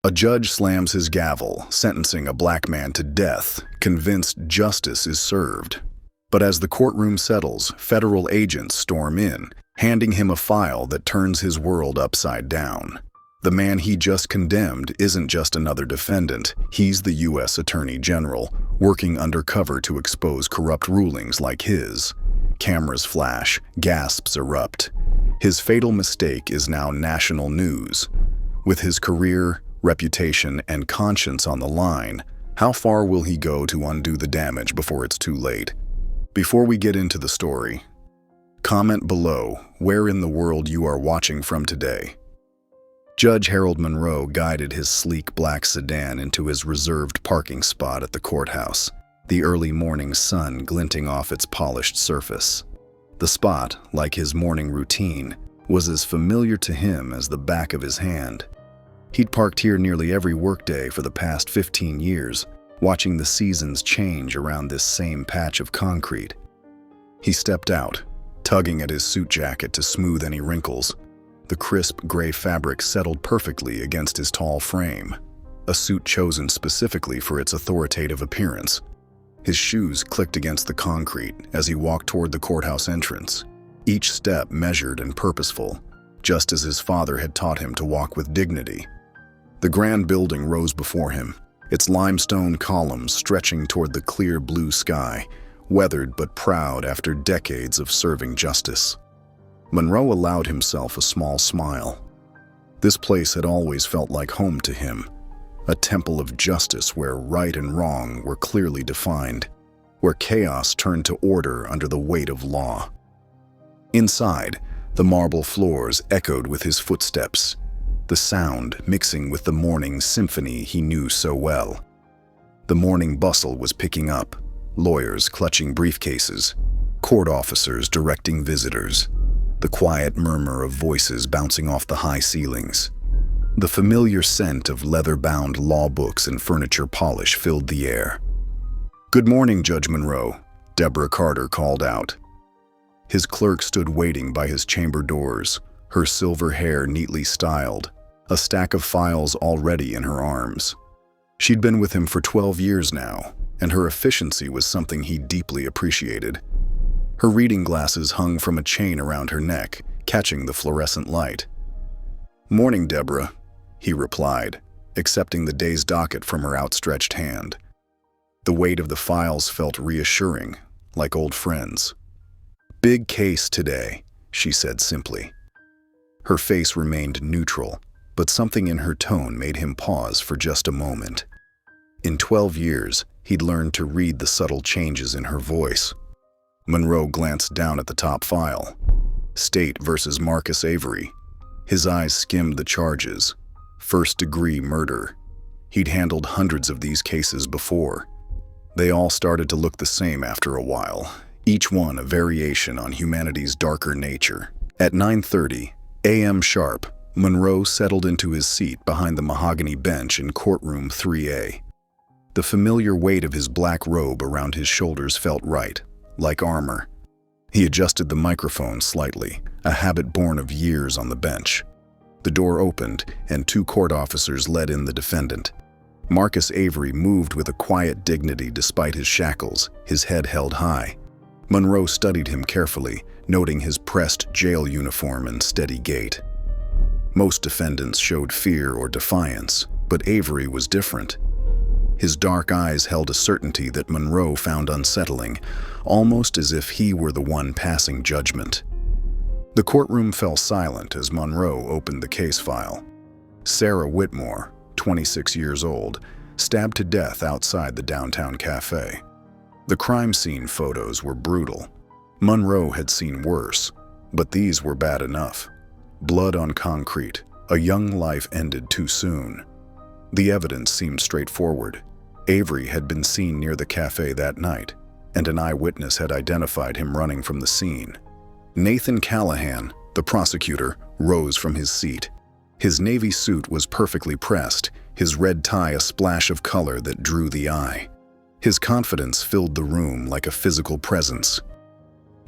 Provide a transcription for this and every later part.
A judge slams his gavel, sentencing a black man to death, convinced justice is served. But as the courtroom settles, federal agents storm in, handing him a file that turns his world upside down. The man he just condemned isn't just another defendant, he's the U.S. Attorney General, working undercover to expose corrupt rulings like his. Cameras flash, gasps erupt. His fatal mistake is now national news. With his career, reputation, and conscience on the line, how far will he go to undo the damage before it's too late? Before we get into the story, comment below where in the world you are watching from today. Judge Harold Monroe guided his sleek black sedan into his reserved parking spot at the courthouse, the early morning sun glinting off its polished surface. The spot, like his morning routine, was as familiar to him as the back of his hand. He'd parked here nearly every workday for the past 15 years, watching the seasons change around this same patch of concrete. He stepped out, tugging at his suit jacket to smooth any wrinkles. The crisp gray fabric settled perfectly against his tall frame, a suit chosen specifically for its authoritative appearance. His shoes clicked against the concrete as he walked toward the courthouse entrance, each step measured and purposeful, just as his father had taught him to walk with dignity. The grand building rose before him, its limestone columns stretching toward the clear blue sky, weathered but proud after decades of serving justice. Monroe allowed himself a small smile. This place had always felt like home to him, a temple of justice where right and wrong were clearly defined, where chaos turned to order under the weight of law. Inside, the marble floors echoed with his footsteps, the sound mixing with the morning symphony he knew so well. The morning bustle was picking up, lawyers clutching briefcases, court officers directing visitors, the quiet murmur of voices bouncing off the high ceilings. The familiar scent of leather-bound law books and furniture polish filled the air. "Good morning, Judge Monroe," Deborah Carter called out. His clerk stood waiting by his chamber doors, her silver hair neatly styled, a stack of files already in her arms. She'd been with him for 12 years now, and her efficiency was something he deeply appreciated. Her reading glasses hung from a chain around her neck, catching the fluorescent light. "Morning, Deborah," he replied, accepting the day's docket from her outstretched hand. The weight of the files felt reassuring, like old friends. "Big case today," she said simply. Her face remained neutral, but something in her tone made him pause for just a moment. In 12 years, he'd learned to read the subtle changes in her voice. Monroe glanced down at the top file. State versus Marcus Avery. His eyes skimmed the charges. First-degree murder. He'd handled hundreds of these cases before. They all started to look the same after a while, each one a variation on humanity's darker nature. At 9:30 a.m. sharp, Monroe settled into his seat behind the mahogany bench in courtroom 3A. The familiar weight of his black robe around his shoulders felt right, like armor. He adjusted the microphone slightly, a habit born of years on the bench. The door opened, and 2 court officers led in the defendant. Marcus Avery moved with a quiet dignity despite his shackles, his head held high. Monroe studied him carefully, noting his pressed jail uniform and steady gait. Most defendants showed fear or defiance, but Avery was different. His dark eyes held a certainty that Monroe found unsettling, almost as if he were the one passing judgment. The courtroom fell silent as Monroe opened the case file. Sarah Whitmore, 26 years old, stabbed to death outside the downtown cafe. The crime scene photos were brutal. Monroe had seen worse, but these were bad enough. Blood on concrete, a young life ended too soon. The evidence seemed straightforward. Avery had been seen near the cafe that night, and an eyewitness had identified him running from the scene. Nathan Callahan, the prosecutor, rose from his seat. His navy suit was perfectly pressed, his red tie a splash of color that drew the eye. His confidence filled the room like a physical presence.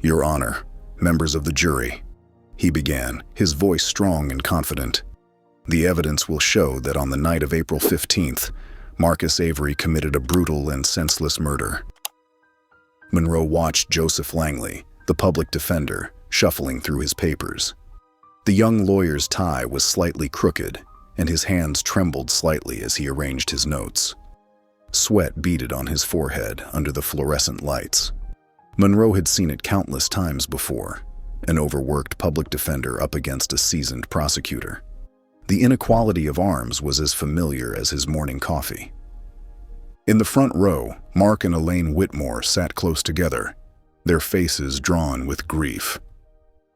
"Your Honor, members of the jury," he began, his voice strong and confident. The evidence will show that on the night of April 15th, Marcus Avery committed a brutal and senseless murder. Monroe watched Joseph Langley, the public defender, shuffling through his papers. The young lawyer's tie was slightly crooked, and his hands trembled slightly as he arranged his notes. Sweat beaded on his forehead under the fluorescent lights. Monroe had seen it countless times before, an overworked public defender up against a seasoned prosecutor. The inequality of arms was as familiar as his morning coffee. In the front row, Mark and Elaine Whitmore sat close together, their faces drawn with grief.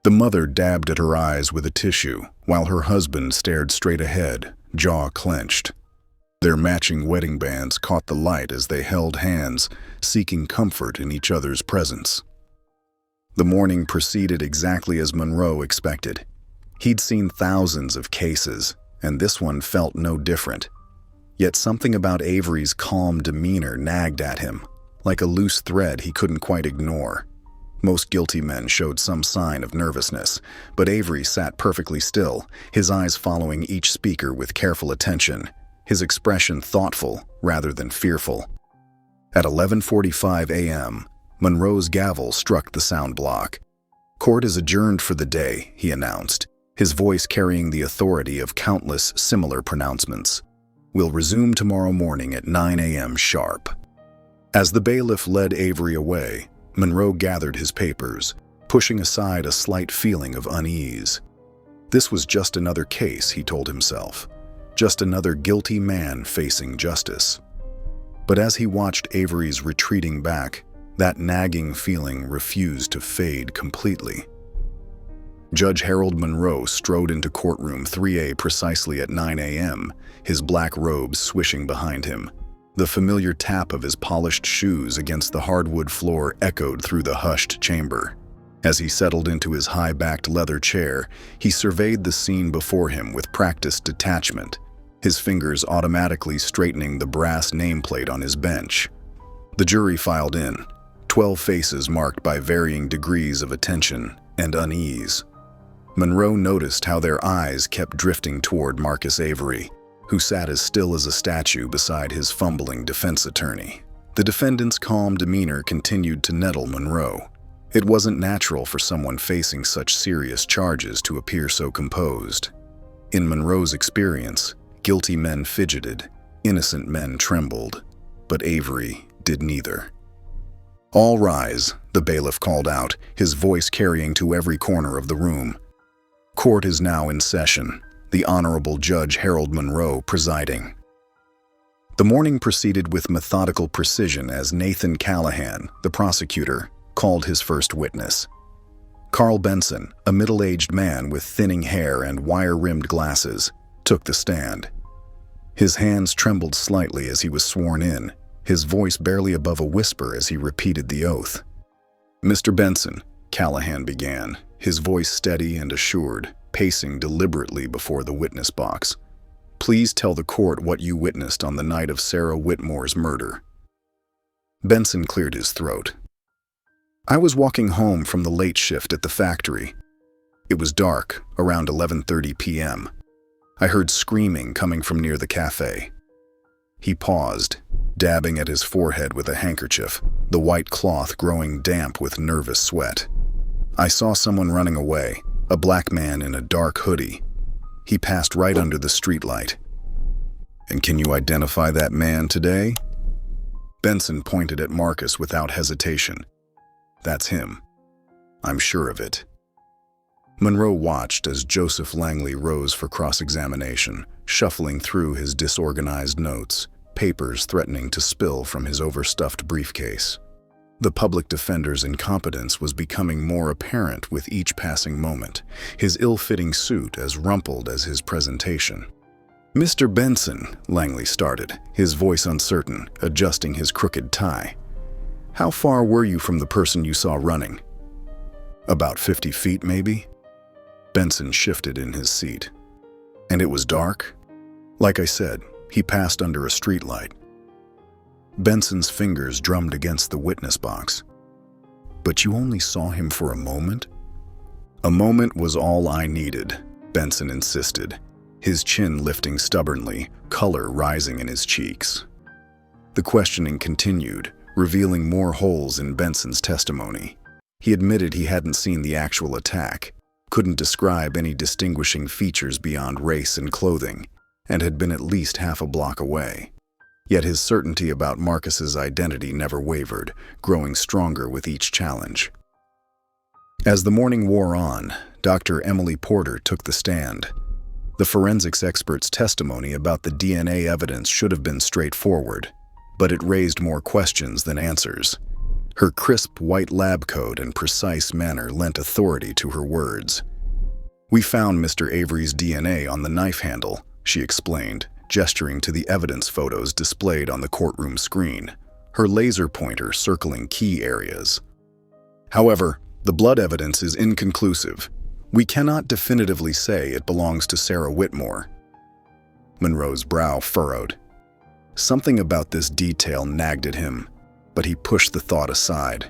The mother dabbed at her eyes with a tissue, while her husband stared straight ahead, jaw clenched. Their matching wedding bands caught the light as they held hands, seeking comfort in each other's presence. The morning proceeded exactly as Monroe expected. He'd seen thousands of cases, and this one felt no different. Yet something about Avery's calm demeanor nagged at him, like a loose thread he couldn't quite ignore. Most guilty men showed some sign of nervousness, but Avery sat perfectly still, his eyes following each speaker with careful attention, his expression thoughtful rather than fearful. At 11:45 a.m., Monroe's gavel struck the sound block. "Court is adjourned for the day," he announced, his voice carrying the authority of countless similar pronouncements. "We'll resume tomorrow morning at 9 a.m. sharp." As the bailiff led Avery away, Monroe gathered his papers, pushing aside a slight feeling of unease. This was just another case, he told himself. Just another guilty man facing justice. But as he watched Avery's retreating back, that nagging feeling refused to fade completely. Judge Harold Monroe strode into courtroom 3A precisely at 9 a.m., his black robes swishing behind him. The familiar tap of his polished shoes against the hardwood floor echoed through the hushed chamber. As he settled into his high-backed leather chair, he surveyed the scene before him with practiced detachment, his fingers automatically straightening the brass nameplate on his bench. The jury filed in, 12 faces marked by varying degrees of attention and unease. Monroe noticed how their eyes kept drifting toward Marcus Avery, who sat as still as a statue beside his fumbling defense attorney. The defendant's calm demeanor continued to nettle Monroe. It wasn't natural for someone facing such serious charges to appear so composed. In Monroe's experience, guilty men fidgeted, innocent men trembled, but Avery did neither. "All rise," the bailiff called out, his voice carrying to every corner of the room. "Court is now in session," the Honorable Judge Harold Monroe presiding. The morning proceeded with methodical precision as Nathan Callahan, the prosecutor, called his first witness. Carl Benson, a middle-aged man with thinning hair and wire-rimmed glasses, took the stand. His hands trembled slightly as he was sworn in, his voice barely above a whisper as he repeated the oath. "Mr. Benson," Callahan began, his voice steady and assured, pacing deliberately before the witness box. "Please tell the court what you witnessed on the night of Sarah Whitmore's murder." Benson cleared his throat. "I was walking home from the late shift at the factory. It was dark, around 11:30 p.m. I heard screaming coming from near the cafe." He paused, dabbing at his forehead with a handkerchief, the white cloth growing damp with nervous sweat. "I saw someone running away, a black man in a dark hoodie. He passed right under the streetlight." "And can you identify that man today?" Benson pointed at Marcus without hesitation. "That's him. I'm sure of it." Monroe watched as Joseph Langley rose for cross-examination, shuffling through his disorganized notes, papers threatening to spill from his overstuffed briefcase. The public defender's incompetence was becoming more apparent with each passing moment, his ill-fitting suit as rumpled as his presentation. "Mr. Benson," Langley started, his voice uncertain, adjusting his crooked tie. "How far were you from the person you saw running?" "About 50 feet, maybe?" Benson shifted in his seat. "And it was dark?" "Like I said, he passed under a streetlight." Benson's fingers drummed against the witness box. "But you only saw him for a moment?" "A moment was all I needed," Benson insisted, his chin lifting stubbornly, color rising in his cheeks. The questioning continued, revealing more holes in Benson's testimony. He admitted he hadn't seen the actual attack, couldn't describe any distinguishing features beyond race and clothing, and had been at least half a block away. Yet his certainty about Marcus's identity never wavered, growing stronger with each challenge. As the morning wore on, Dr. Emily Porter took the stand. The forensics expert's testimony about the DNA evidence should have been straightforward, but it raised more questions than answers. Her crisp white lab coat and precise manner lent authority to her words. "We found Mr. Avery's DNA on the knife handle," she explained, gesturing to the evidence photos displayed on the courtroom screen, her laser pointer circling key areas. "However, the blood evidence is inconclusive. We cannot definitively say it belongs to Sarah Whitmore." Monroe's brow furrowed. Something about this detail nagged at him, but he pushed the thought aside.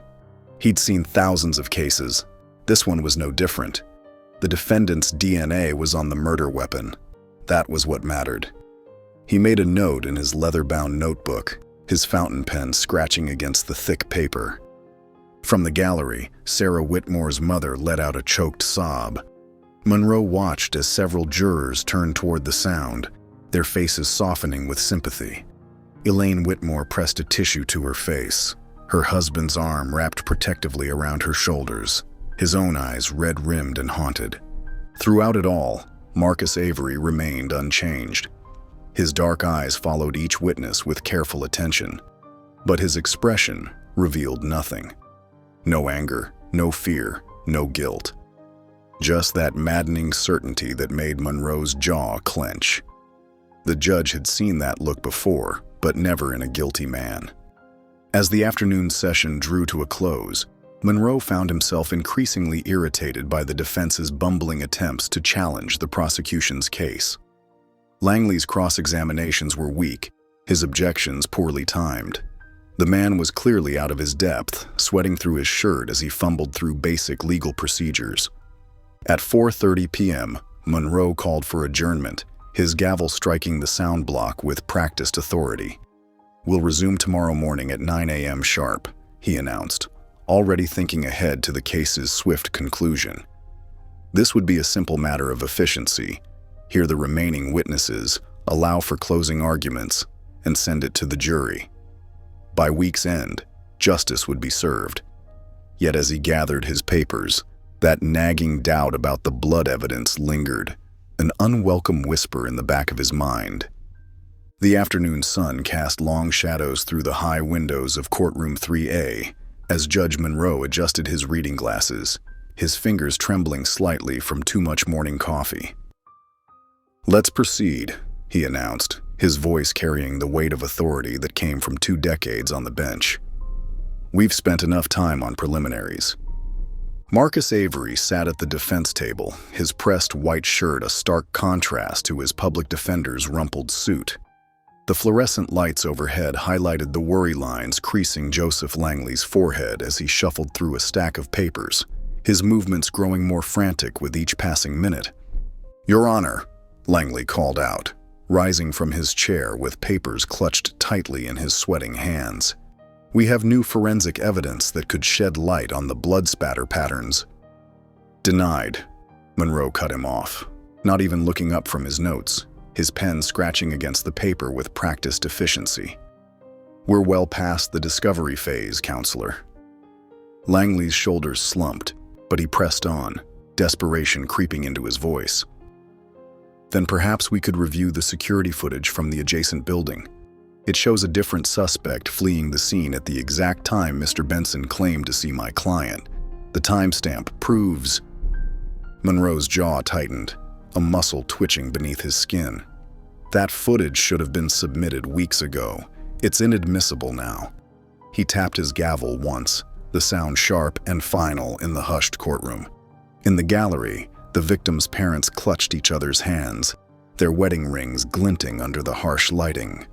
He'd seen thousands of cases. This one was no different. The defendant's DNA was on the murder weapon. That was what mattered. He made a note in his leather-bound notebook, his fountain pen scratching against the thick paper. From the gallery, Sarah Whitmore's mother let out a choked sob. Monroe watched as several jurors turned toward the sound, their faces softening with sympathy. Elaine Whitmore pressed a tissue to her face, her husband's arm wrapped protectively around her shoulders, his own eyes red-rimmed and haunted. Throughout it all, Marcus Avery remained unchanged. His dark eyes followed each witness with careful attention, but his expression revealed nothing. No anger, no fear, no guilt. Just that maddening certainty that made Monroe's jaw clench. The judge had seen that look before, but never in a guilty man. As the afternoon session drew to a close, Monroe found himself increasingly irritated by the defense's bumbling attempts to challenge the prosecution's case. Langley's cross-examinations were weak, his objections poorly timed. The man was clearly out of his depth, sweating through his shirt as he fumbled through basic legal procedures. At 4:30 p.m., Monroe called for adjournment, his gavel striking the sound block with practiced authority. "We'll resume tomorrow morning at 9 a.m. sharp," he announced, already thinking ahead to the case's swift conclusion. This would be a simple matter of efficiency: hear the remaining witnesses, allow for closing arguments, and send it to the jury. By week's end, justice would be served. Yet as he gathered his papers, that nagging doubt about the blood evidence lingered, an unwelcome whisper in the back of his mind. The afternoon sun cast long shadows through the high windows of courtroom 3A as Judge Monroe adjusted his reading glasses, his fingers trembling slightly from too much morning coffee. "Let's proceed," he announced, his voice carrying the weight of authority that came from 2 decades on the bench. "We've spent enough time on preliminaries." Marcus Avery sat at the defense table, his pressed white shirt a stark contrast to his public defender's rumpled suit. The fluorescent lights overhead highlighted the worry lines creasing Joseph Langley's forehead as he shuffled through a stack of papers, his movements growing more frantic with each passing minute. "Your Honor," Langley called out, rising from his chair with papers clutched tightly in his sweating hands. "We have new forensic evidence that could shed light on the blood spatter patterns." "Denied," Monroe cut him off, not even looking up from his notes, his pen scratching against the paper with practiced efficiency. "We're well past the discovery phase, Counselor." Langley's shoulders slumped, but he pressed on, desperation creeping into his voice. "Then perhaps we could review the security footage from the adjacent building. It shows a different suspect fleeing the scene at the exact time Mr. Benson claimed to see my client. The timestamp proves—" Monroe's jaw tightened, a muscle twitching beneath his skin. "That footage should have been submitted weeks ago. It's inadmissible now." He tapped his gavel once, the sound sharp and final in the hushed courtroom. In the gallery, the victims' parents clutched each other's hands, their wedding rings glinting under the harsh lighting.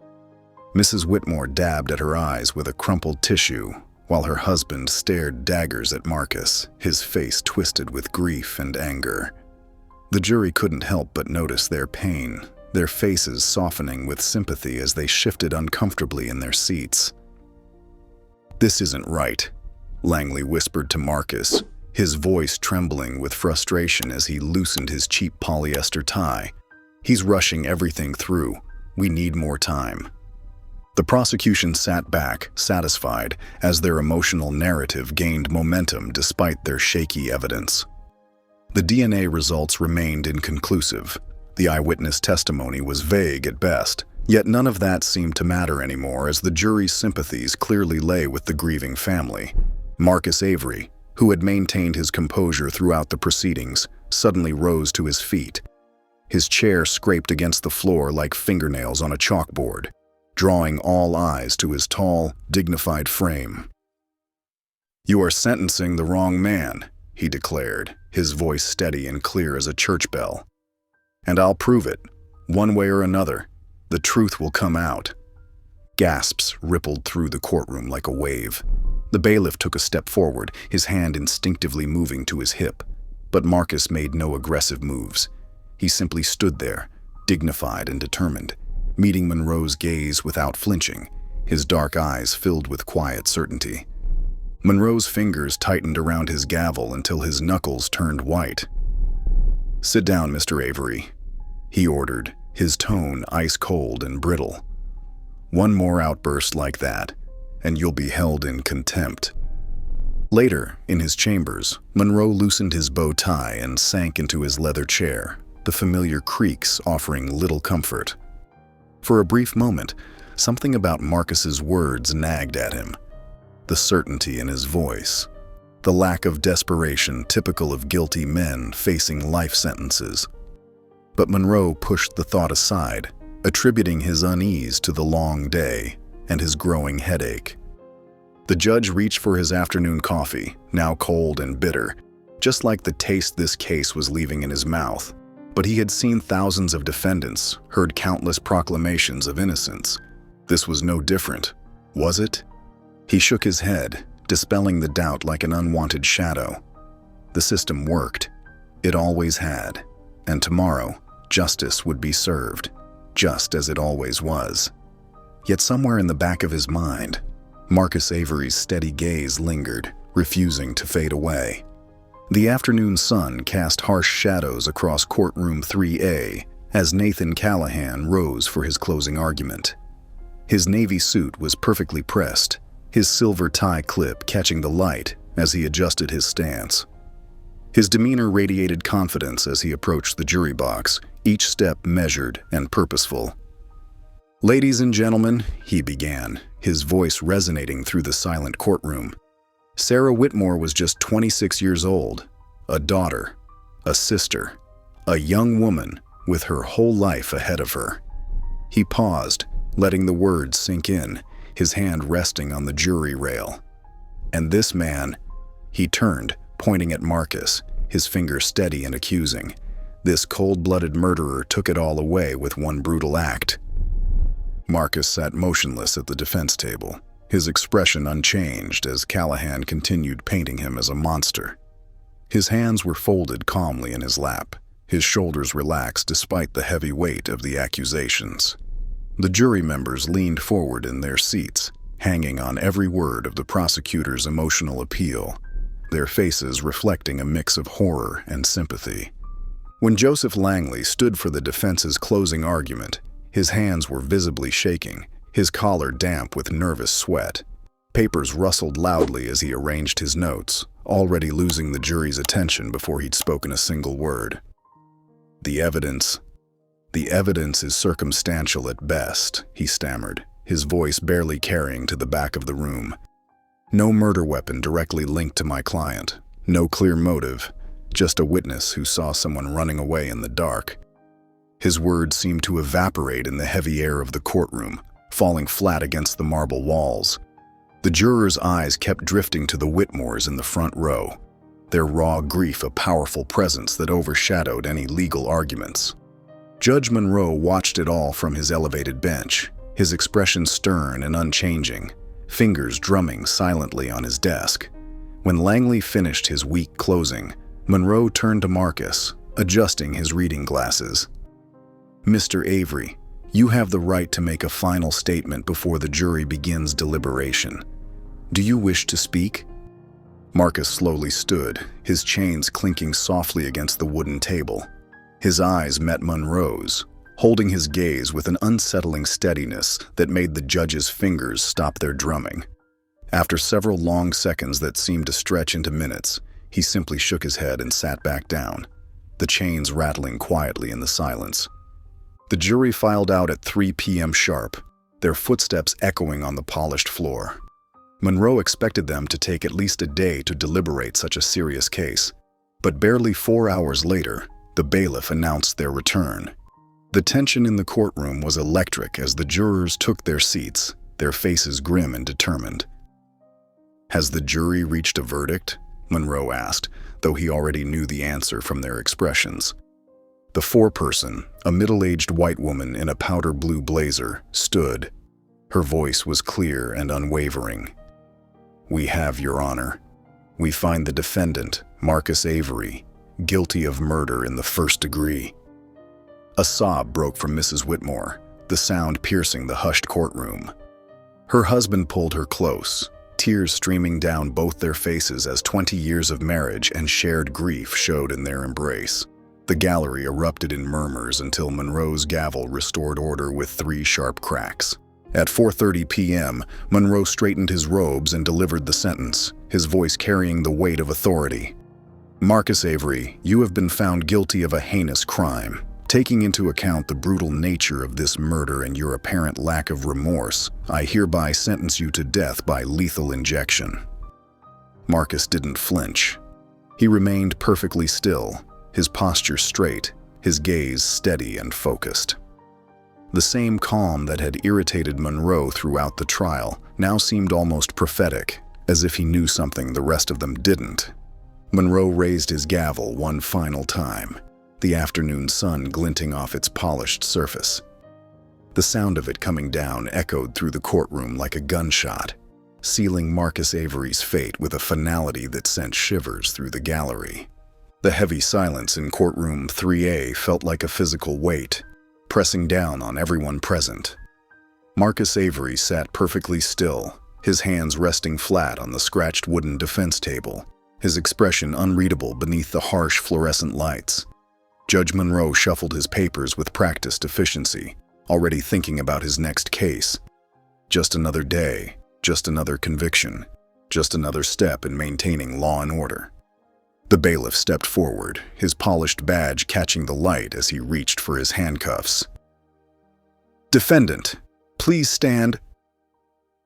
Mrs. Whitmore dabbed at her eyes with a crumpled tissue, while her husband stared daggers at Marcus, his face twisted with grief and anger. The jury couldn't help but notice their pain, their faces softening with sympathy as they shifted uncomfortably in their seats. "This isn't right," Langley whispered to Marcus, his voice trembling with frustration as he loosened his cheap polyester tie. "He's rushing everything through. We need more time." The prosecution sat back, satisfied, as their emotional narrative gained momentum despite their shaky evidence. The DNA results remained inconclusive. The eyewitness testimony was vague at best, yet none of that seemed to matter anymore as the jury's sympathies clearly lay with the grieving family. Marcus Avery, who had maintained his composure throughout the proceedings, suddenly rose to his feet. His chair scraped against the floor like fingernails on a chalkboard, drawing all eyes to his tall, dignified frame. "You are sentencing the wrong man," he declared, his voice steady and clear as a church bell. "And I'll prove it. One way or another, the truth will come out." Gasps rippled through the courtroom like a wave. The bailiff took a step forward, his hand instinctively moving to his hip. But Marcus made no aggressive moves. He simply stood there, dignified and determined, meeting Monroe's gaze without flinching, his dark eyes filled with quiet certainty. Monroe's fingers tightened around his gavel until his knuckles turned white. "Sit down, Mr. Avery," he ordered, his tone ice-cold and brittle. "One more outburst like that, and you'll be held in contempt." Later, in his chambers, Monroe loosened his bow tie and sank into his leather chair, the familiar creaks offering little comfort. For a brief moment, something about Marcus's words nagged at him. The certainty in his voice, the lack of desperation typical of guilty men facing life sentences. But Monroe pushed the thought aside, attributing his unease to the long day and his growing headache. The judge reached for his afternoon coffee, now cold and bitter, just like the taste this case was leaving in his mouth. But he had seen thousands of defendants, heard countless proclamations of innocence. This was no different, was it? He shook his head, dispelling the doubt like an unwanted shadow. The system worked. It always had. And tomorrow, justice would be served, just as it always was. Yet somewhere in the back of his mind, Marcus Avery's steady gaze lingered, refusing to fade away. The afternoon sun cast harsh shadows across courtroom 3A as Nathan Callahan rose for his closing argument. His navy suit was perfectly pressed, his silver tie clip catching the light as he adjusted his stance. His demeanor radiated confidence as he approached the jury box, each step measured and purposeful. "Ladies and gentlemen," he began, his voice resonating through the silent courtroom. Sarah Whitmore was just 26 years old, a daughter, a sister, a young woman with her whole life ahead of her. He paused, letting the words sink in, his hand resting on the jury rail. "And this man," he turned, pointing at Marcus, his finger steady and accusing. "This cold-blooded murderer took it all away with one brutal act." Marcus sat motionless at the defense table, his expression unchanged as Callahan continued painting him as a monster. His hands were folded calmly in his lap, his shoulders relaxed despite the heavy weight of the accusations. The jury members leaned forward in their seats, hanging on every word of the prosecutor's emotional appeal, their faces reflecting a mix of horror and sympathy. When Joseph Langley stood for the defense's closing argument, his hands were visibly shaking, his collar damp with nervous sweat. Papers rustled loudly as he arranged his notes, already losing the jury's attention before he'd spoken a single word. The evidence is circumstantial at best," he stammered, his voice barely carrying to the back of the room. "No murder weapon directly linked to my client, no clear motive, just a witness who saw someone running away in the dark." His words seemed to evaporate in the heavy air of the courtroom, falling flat against the marble walls. The jurors' eyes kept drifting to the Whitmores in the front row, their raw grief a powerful presence that overshadowed any legal arguments. Judge Monroe watched it all from his elevated bench, his expression stern and unchanging, fingers drumming silently on his desk. When Langley finished his weak closing, Monroe turned to Marcus, adjusting his reading glasses. "Mr. Avery, you have the right to make a final statement before the jury begins deliberation. Do you wish to speak?" Marcus slowly stood, his chains clinking softly against the wooden table. His eyes met Monroe's, holding his gaze with an unsettling steadiness that made the judge's fingers stop their drumming. After several long seconds that seemed to stretch into minutes, he simply shook his head and sat back down, the chains rattling quietly in the silence. The jury filed out at 3 p.m. sharp, their footsteps echoing on the polished floor. Monroe expected them to take at least a day to deliberate such a serious case, but barely 4 hours later, the bailiff announced their return. The tension in the courtroom was electric as the jurors took their seats, their faces grim and determined. "Has the jury reached a verdict?" Monroe asked, though he already knew the answer from their expressions. The foreperson, a middle-aged white woman in a powder blue blazer, stood. Her voice was clear and unwavering. "We have, Your Honor. We find the defendant, Marcus Avery, guilty of murder in the first degree." A sob broke from Mrs. Whitmore, the sound piercing the hushed courtroom. Her husband pulled her close, tears streaming down both their faces as 20 years of marriage and shared grief showed in their embrace. The gallery erupted in murmurs until Monroe's gavel restored order with 3 sharp cracks. At 4:30 p.m., Monroe straightened his robes and delivered the sentence, his voice carrying the weight of authority. "Marcus Avery, you have been found guilty of a heinous crime. Taking into account the brutal nature of this murder and your apparent lack of remorse, I hereby sentence you to death by lethal injection." Marcus didn't flinch. He remained perfectly still, his posture straight, his gaze steady and focused. The same calm that had irritated Monroe throughout the trial now seemed almost prophetic, as if he knew something the rest of them didn't. Monroe raised his gavel one final time, the afternoon sun glinting off its polished surface. The sound of it coming down echoed through the courtroom like a gunshot, sealing Marcus Avery's fate with a finality that sent shivers through the gallery. The heavy silence in courtroom 3A felt like a physical weight, pressing down on everyone present. Marcus Avery sat perfectly still, his hands resting flat on the scratched wooden defense table, his expression unreadable beneath the harsh fluorescent lights. Judge Monroe shuffled his papers with practiced efficiency, already thinking about his next case. Just another day, just another conviction, just another step in maintaining law and order. The bailiff stepped forward, his polished badge catching the light as he reached for his handcuffs. "Defendant, please stand."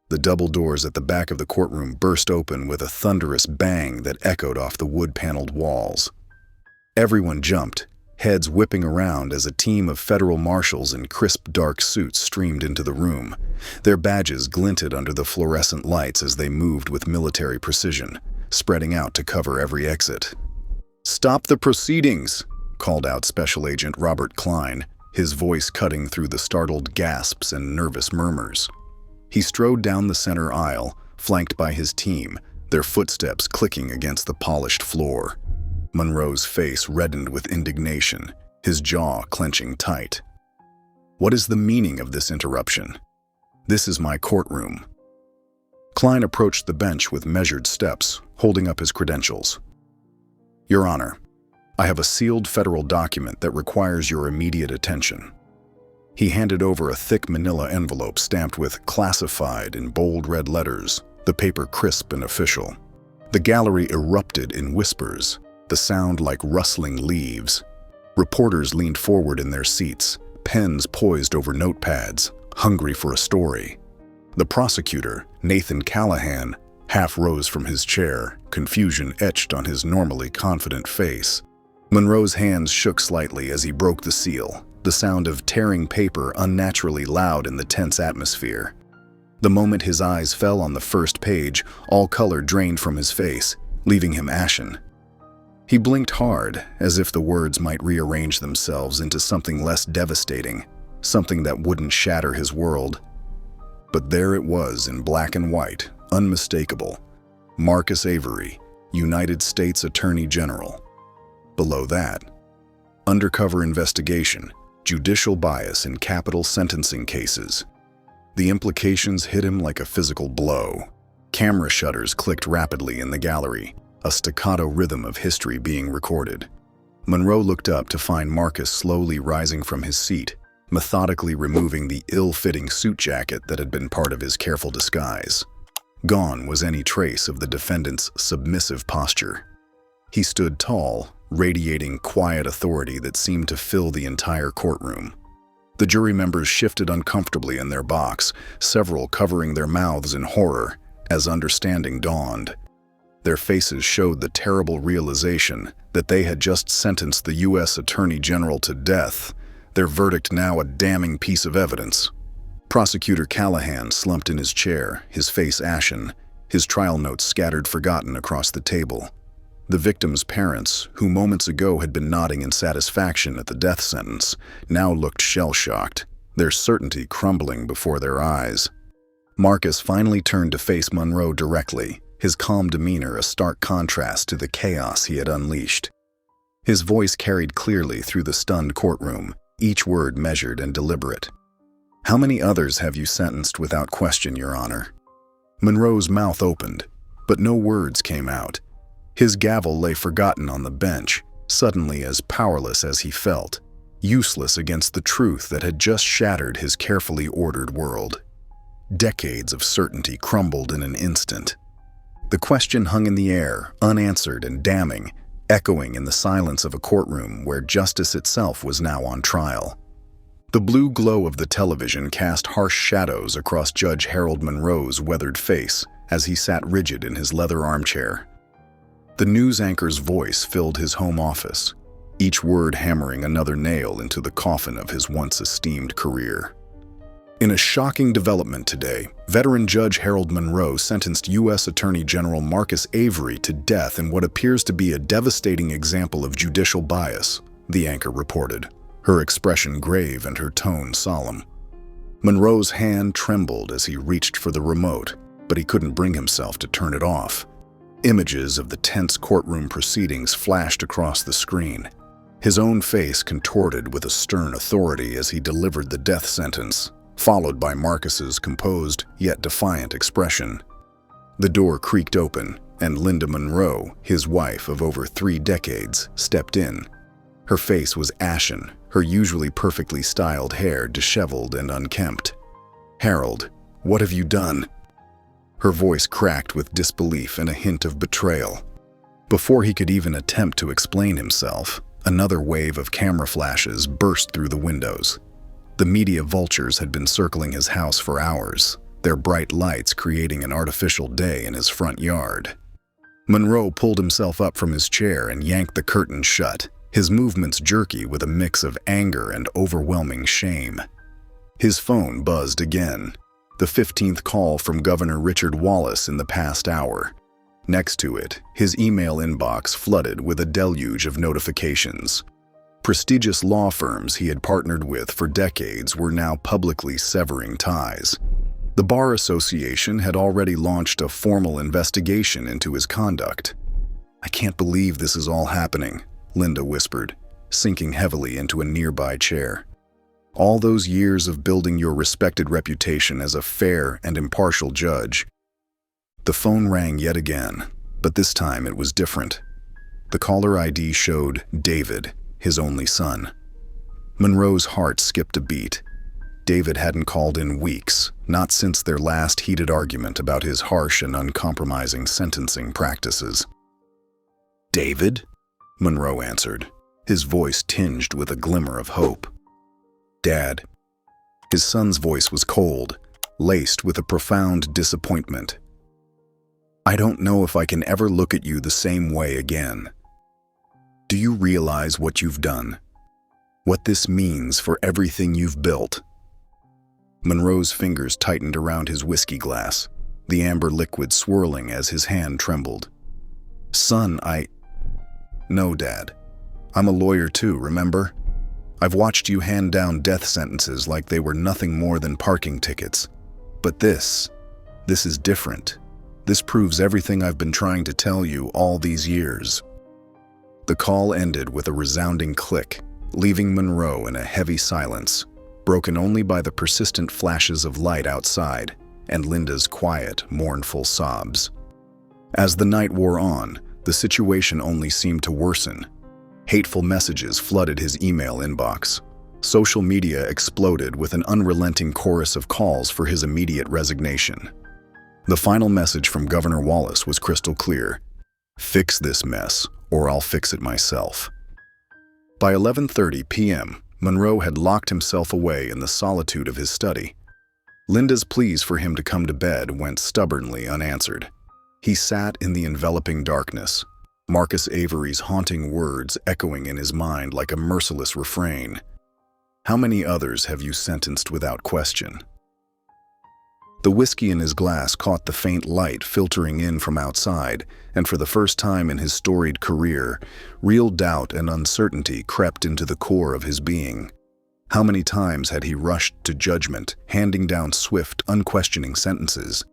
The double doors at the back of the courtroom burst open with a thunderous bang that echoed off the wood-paneled walls. Everyone jumped, heads whipping around as a team of federal marshals in crisp dark suits streamed into the room. Their badges glinted under the fluorescent lights as they moved with military precision, spreading out to cover every exit. "Stop the proceedings," called out Special Agent Robert Klein, his voice cutting through the startled gasps and nervous murmurs. He strode down the center aisle, flanked by his team, their footsteps clicking against the polished floor. Monroe's face reddened with indignation, his jaw clenching tight. "What is the meaning of this interruption? This is my courtroom." Klein approached the bench with measured steps, holding up his credentials. "Your Honor, I have a sealed federal document that requires your immediate attention." He handed over a thick manila envelope stamped with "classified" in bold red letters, the paper crisp and official. The gallery erupted in whispers, the sound like rustling leaves. Reporters leaned forward in their seats, pens poised over notepads, hungry for a story. The prosecutor, Nathan Callahan, half rose from his chair, confusion etched on his normally confident face. Monroe's hands shook slightly as he broke the seal, the sound of tearing paper unnaturally loud in the tense atmosphere. The moment his eyes fell on the first page, all color drained from his face, leaving him ashen. He blinked hard, as if the words might rearrange themselves into something less devastating, something that wouldn't shatter his world. But there it was in black and white, unmistakable. Marcus Avery, United States Attorney General. Below that, Undercover investigation, judicial bias in capital sentencing cases. The implications hit him like a physical blow. Camera shutters clicked rapidly in the gallery, a staccato rhythm of history being recorded. Monroe looked up to find Marcus slowly rising from his seat, methodically removing the ill-fitting suit jacket that had been part of his careful disguise. Gone was any trace of the defendant's submissive posture. He stood tall, radiating quiet authority that seemed to fill the entire courtroom. The jury members shifted uncomfortably in their box, several covering their mouths in horror as understanding dawned. Their faces showed the terrible realization that they had just sentenced the U.S. Attorney General to death, their verdict now a damning piece of evidence. Prosecutor Callahan slumped in his chair, his face ashen, his trial notes scattered forgotten across the table. The victim's parents, who moments ago had been nodding in satisfaction at the death sentence, now looked shell-shocked, their certainty crumbling before their eyes. Marcus finally turned to face Monroe directly, his calm demeanor a stark contrast to the chaos he had unleashed. His voice carried clearly through the stunned courtroom, each word measured and deliberate. "How many others have you sentenced without question, Your Honor?" Monroe's mouth opened, but no words came out. His gavel lay forgotten on the bench, suddenly as powerless as he felt, useless against the truth that had just shattered his carefully ordered world. Decades of certainty crumbled in an instant. The question hung in the air, unanswered and damning, echoing in the silence of a courtroom where justice itself was now on trial. The blue glow of the television cast harsh shadows across Judge Harold Monroe's weathered face as he sat rigid in his leather armchair. The news anchor's voice filled his home office, each word hammering another nail into the coffin of his once esteemed career. In a shocking development today, veteran Judge Harold Monroe sentenced U.S. Attorney General Marcus Avery to death in what appears to be a devastating example of judicial bias, the anchor reported, her expression grave and her tone solemn. Monroe's hand trembled as he reached for the remote, but he couldn't bring himself to turn it off. Images of the tense courtroom proceedings flashed across the screen, his own face contorted with a stern authority as he delivered the death sentence, followed by Marcus's composed yet defiant expression. The door creaked open, and Linda Monroe, his wife of over 3 decades, stepped in. Her face was ashen, her usually perfectly styled hair disheveled and unkempt. "Harold, what have you done?" Her voice cracked with disbelief and a hint of betrayal. Before he could even attempt to explain himself, another wave of camera flashes burst through the windows. The media vultures had been circling his house for hours, their bright lights creating an artificial day in his front yard. Monroe pulled himself up from his chair and yanked the curtain shut, his movements jerky with a mix of anger and overwhelming shame. His phone buzzed again, the 15th call from Governor Richard Wallace in the past hour. Next to it, his email inbox flooded with a deluge of notifications. Prestigious law firms he had partnered with for decades were now publicly severing ties. The Bar Association had already launched a formal investigation into his conduct. "I can't believe this is all happening," Linda whispered, sinking heavily into a nearby chair. "All those years of building your respected reputation as a fair and impartial judge." The phone rang yet again, but this time it was different. The caller ID showed David, his only son. Monroe's heart skipped a beat. David hadn't called in weeks, not since their last heated argument about his harsh and uncompromising sentencing practices. "David?" Monroe answered, his voice tinged with a glimmer of hope. "Dad." His son's voice was cold, laced with a profound disappointment. "I don't know if I can ever look at you the same way again. Do you realize what you've done? What this means for everything you've built?" Monroe's fingers tightened around his whiskey glass, the amber liquid swirling as his hand trembled. "Son, No, Dad. I'm a lawyer too, remember? I've watched you hand down death sentences like they were nothing more than parking tickets. But this is different. This proves everything I've been trying to tell you all these years." The call ended with a resounding click, leaving Monroe in a heavy silence, broken only by the persistent flashes of light outside and Linda's quiet, mournful sobs. As the night wore on, the situation only seemed to worsen. Hateful messages flooded his email inbox. Social media exploded with an unrelenting chorus of calls for his immediate resignation. The final message from Governor Wallace was crystal clear: "Fix this mess, or I'll fix it myself." By 11:30 p.m., Monroe had locked himself away in the solitude of his study. Linda's pleas for him to come to bed went stubbornly unanswered. He sat in the enveloping darkness, Marcus Avery's haunting words echoing in his mind like a merciless refrain. "How many others have you sentenced without question?" The whiskey in his glass caught the faint light filtering in from outside, and for the first time in his storied career, real doubt and uncertainty crept into the core of his being. How many times had he rushed to judgment, handing down swift, unquestioning sentences?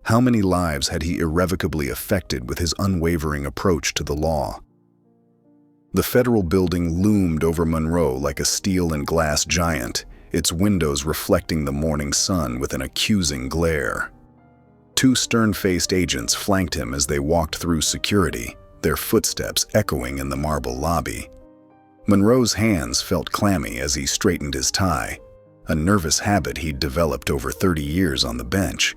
How many lives had he irrevocably affected with his unwavering approach to the law? The federal building loomed over Monroe like a steel and glass giant, its windows reflecting the morning sun with an accusing glare. Two stern-faced agents flanked him as they walked through security, their footsteps echoing in the marble lobby. Monroe's hands felt clammy as he straightened his tie, a nervous habit he'd developed over 30 years on the bench.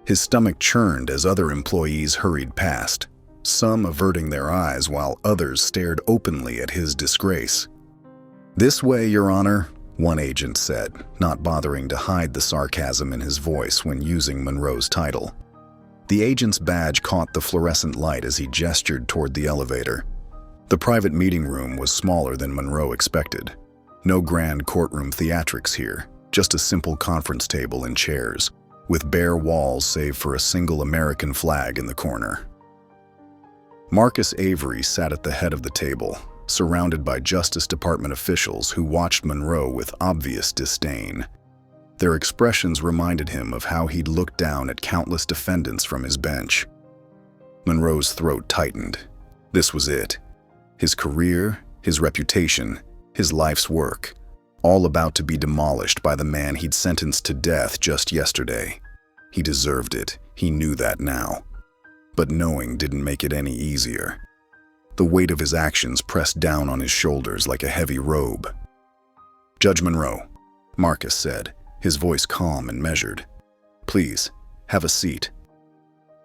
His stomach churned as other employees hurried past, some averting their eyes while others stared openly at his disgrace. "This way, Your Honor," one agent said, not bothering to hide the sarcasm in his voice when using Monroe's title. The agent's badge caught the fluorescent light as he gestured toward the elevator. The private meeting room was smaller than Monroe expected. No grand courtroom theatrics here, just a simple conference table and chairs, with bare walls save for a single American flag in the corner. Marcus Avery sat at the head of the table, surrounded by Justice Department officials who watched Monroe with obvious disdain. Their expressions reminded him of how he'd looked down at countless defendants from his bench. Monroe's throat tightened. This was it. His career, his reputation, his life's work, all about to be demolished by the man he'd sentenced to death just yesterday. He deserved it. He knew that now. But knowing didn't make it any easier. The weight of his actions pressed down on his shoulders like a heavy robe. "Judge Monroe," Marcus said, his voice calm and measured. "Please, have a seat."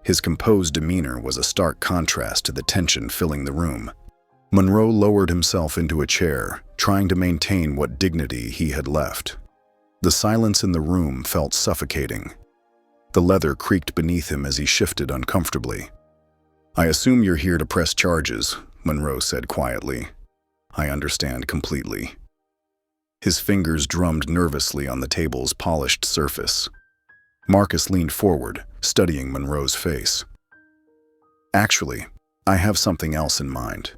His composed demeanor was a stark contrast to the tension filling the room. Monroe lowered himself into a chair, trying to maintain what dignity he had left. The silence in the room felt suffocating. The leather creaked beneath him as he shifted uncomfortably. "I assume you're here to press charges," Monroe said quietly. "I understand completely." His fingers drummed nervously on the table's polished surface. Marcus leaned forward, studying Monroe's face. "Actually, I have something else in mind."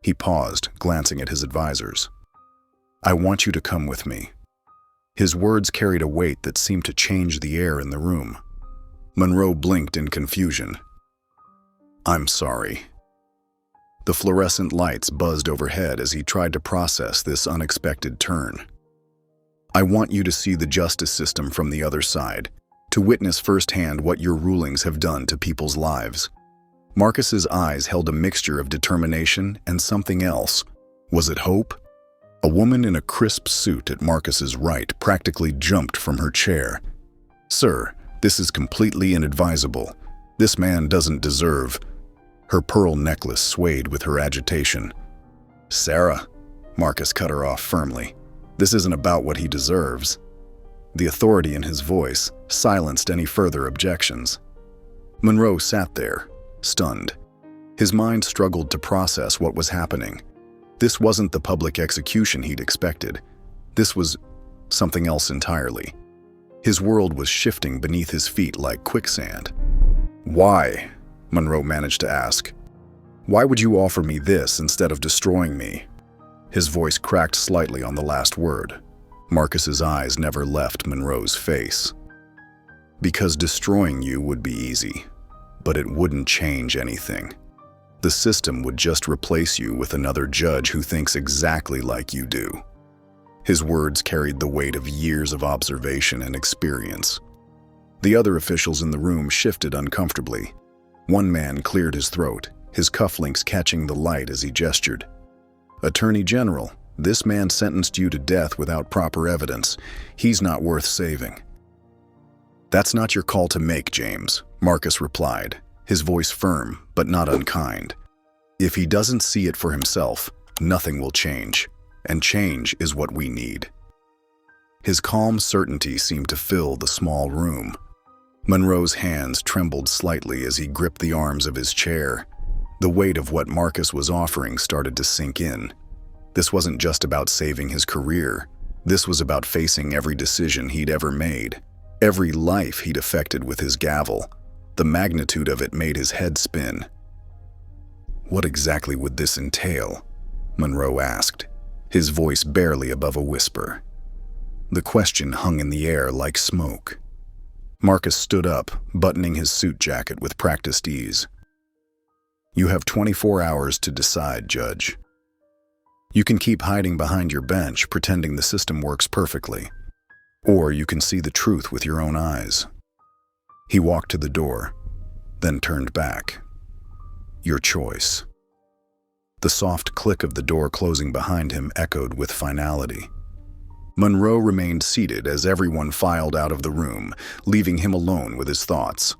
He paused, glancing at his advisors. "I want you to come with me." His words carried a weight that seemed to change the air in the room. Monroe blinked in confusion. "I'm sorry." The fluorescent lights buzzed overhead as he tried to process this unexpected turn. "I want you to see the justice system from the other side, to witness firsthand what your rulings have done to people's lives." Marcus's eyes held a mixture of determination and something else. Was it hope? A woman in a crisp suit at Marcus's right practically jumped from her chair. "Sir, this is completely inadvisable. This man doesn't deserve..." Her pearl necklace swayed with her agitation. "Sarah," Marcus cut her off firmly, "this isn't about what he deserves." The authority in his voice silenced any further objections. Monroe sat there, stunned. His mind struggled to process what was happening. This wasn't the public execution he'd expected. This was something else entirely. His world was shifting beneath his feet like quicksand. "Why?" Monroe managed to ask. "Why would you offer me this instead of destroying me?" His voice cracked slightly on the last word. Marcus's eyes never left Monroe's face. "Because destroying you would be easy, but it wouldn't change anything." The system would just replace you with another judge who thinks exactly like you do. His words carried the weight of years of observation and experience. The other officials in the room shifted uncomfortably. One man cleared his throat, his cufflinks catching the light as he gestured. "Attorney General, this man sentenced you to death without proper evidence. He's not worth saving." "That's not your call to make, James," Marcus replied, his voice firm but not unkind. "If he doesn't see it for himself, nothing will change, and change is what we need." His calm certainty seemed to fill the small room. Monroe's hands trembled slightly as he gripped the arms of his chair. The weight of what Marcus was offering started to sink in. This wasn't just about saving his career. This was about facing every decision he'd ever made, every life he'd affected with his gavel. The magnitude of it made his head spin. "What exactly would this entail?" Monroe asked, his voice barely above a whisper. The question hung in the air like smoke. Marcus stood up, buttoning his suit jacket with practiced ease. "You have 24 hours to decide, Judge. You can keep hiding behind your bench, pretending the system works perfectly. Or you can see the truth with your own eyes." He walked to the door, then turned back. "Your choice." The soft click of the door closing behind him echoed with finality. Monroe remained seated as everyone filed out of the room, leaving him alone with his thoughts.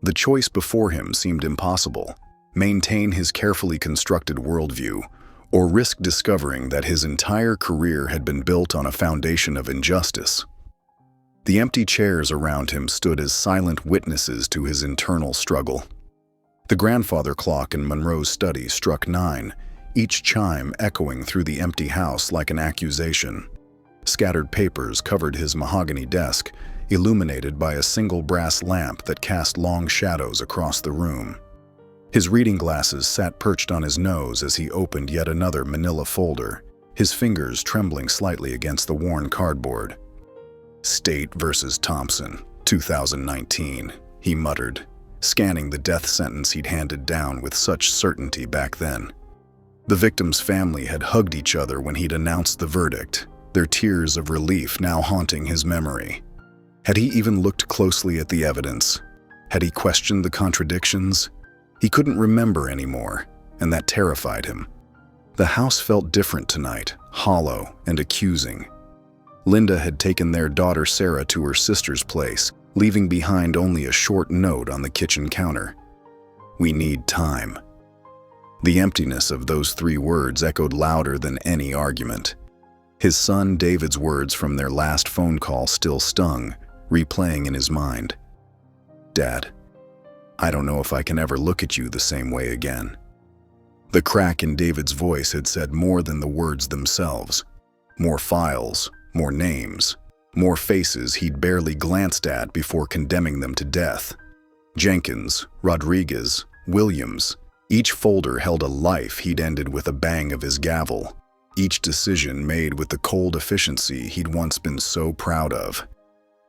The choice before him seemed impossible: maintain his carefully constructed worldview, or risk discovering that his entire career had been built on a foundation of injustice. The empty chairs around him stood as silent witnesses to his internal struggle. The grandfather clock in Monroe's study struck 9, each chime echoing through the empty house like an accusation. Scattered papers covered his mahogany desk, illuminated by a single brass lamp that cast long shadows across the room. His reading glasses sat perched on his nose as he opened yet another manila folder, his fingers trembling slightly against the worn cardboard. "State versus Thompson, 2019, he muttered, scanning the death sentence he'd handed down with such certainty back then. The victim's family had hugged each other when he'd announced the verdict, their tears of relief now haunting his memory. Had he even looked closely at the evidence? Had he questioned the contradictions? He couldn't remember anymore, and that terrified him. The house felt different tonight, hollow and accusing. Linda had taken their daughter Sarah to her sister's place, leaving behind only a short note on the kitchen counter. "We need time." The emptiness of those 3 words echoed louder than any argument. His son David's words from their last phone call still stung, replaying in his mind. "Dad, I don't know if I can ever look at you the same way again." The crack in David's voice had said more than the words themselves. More files, more names, more faces he'd barely glanced at before condemning them to death. Jenkins, Rodriguez, Williams, each folder held a life he'd ended with a bang of his gavel, each decision made with the cold efficiency he'd once been so proud of.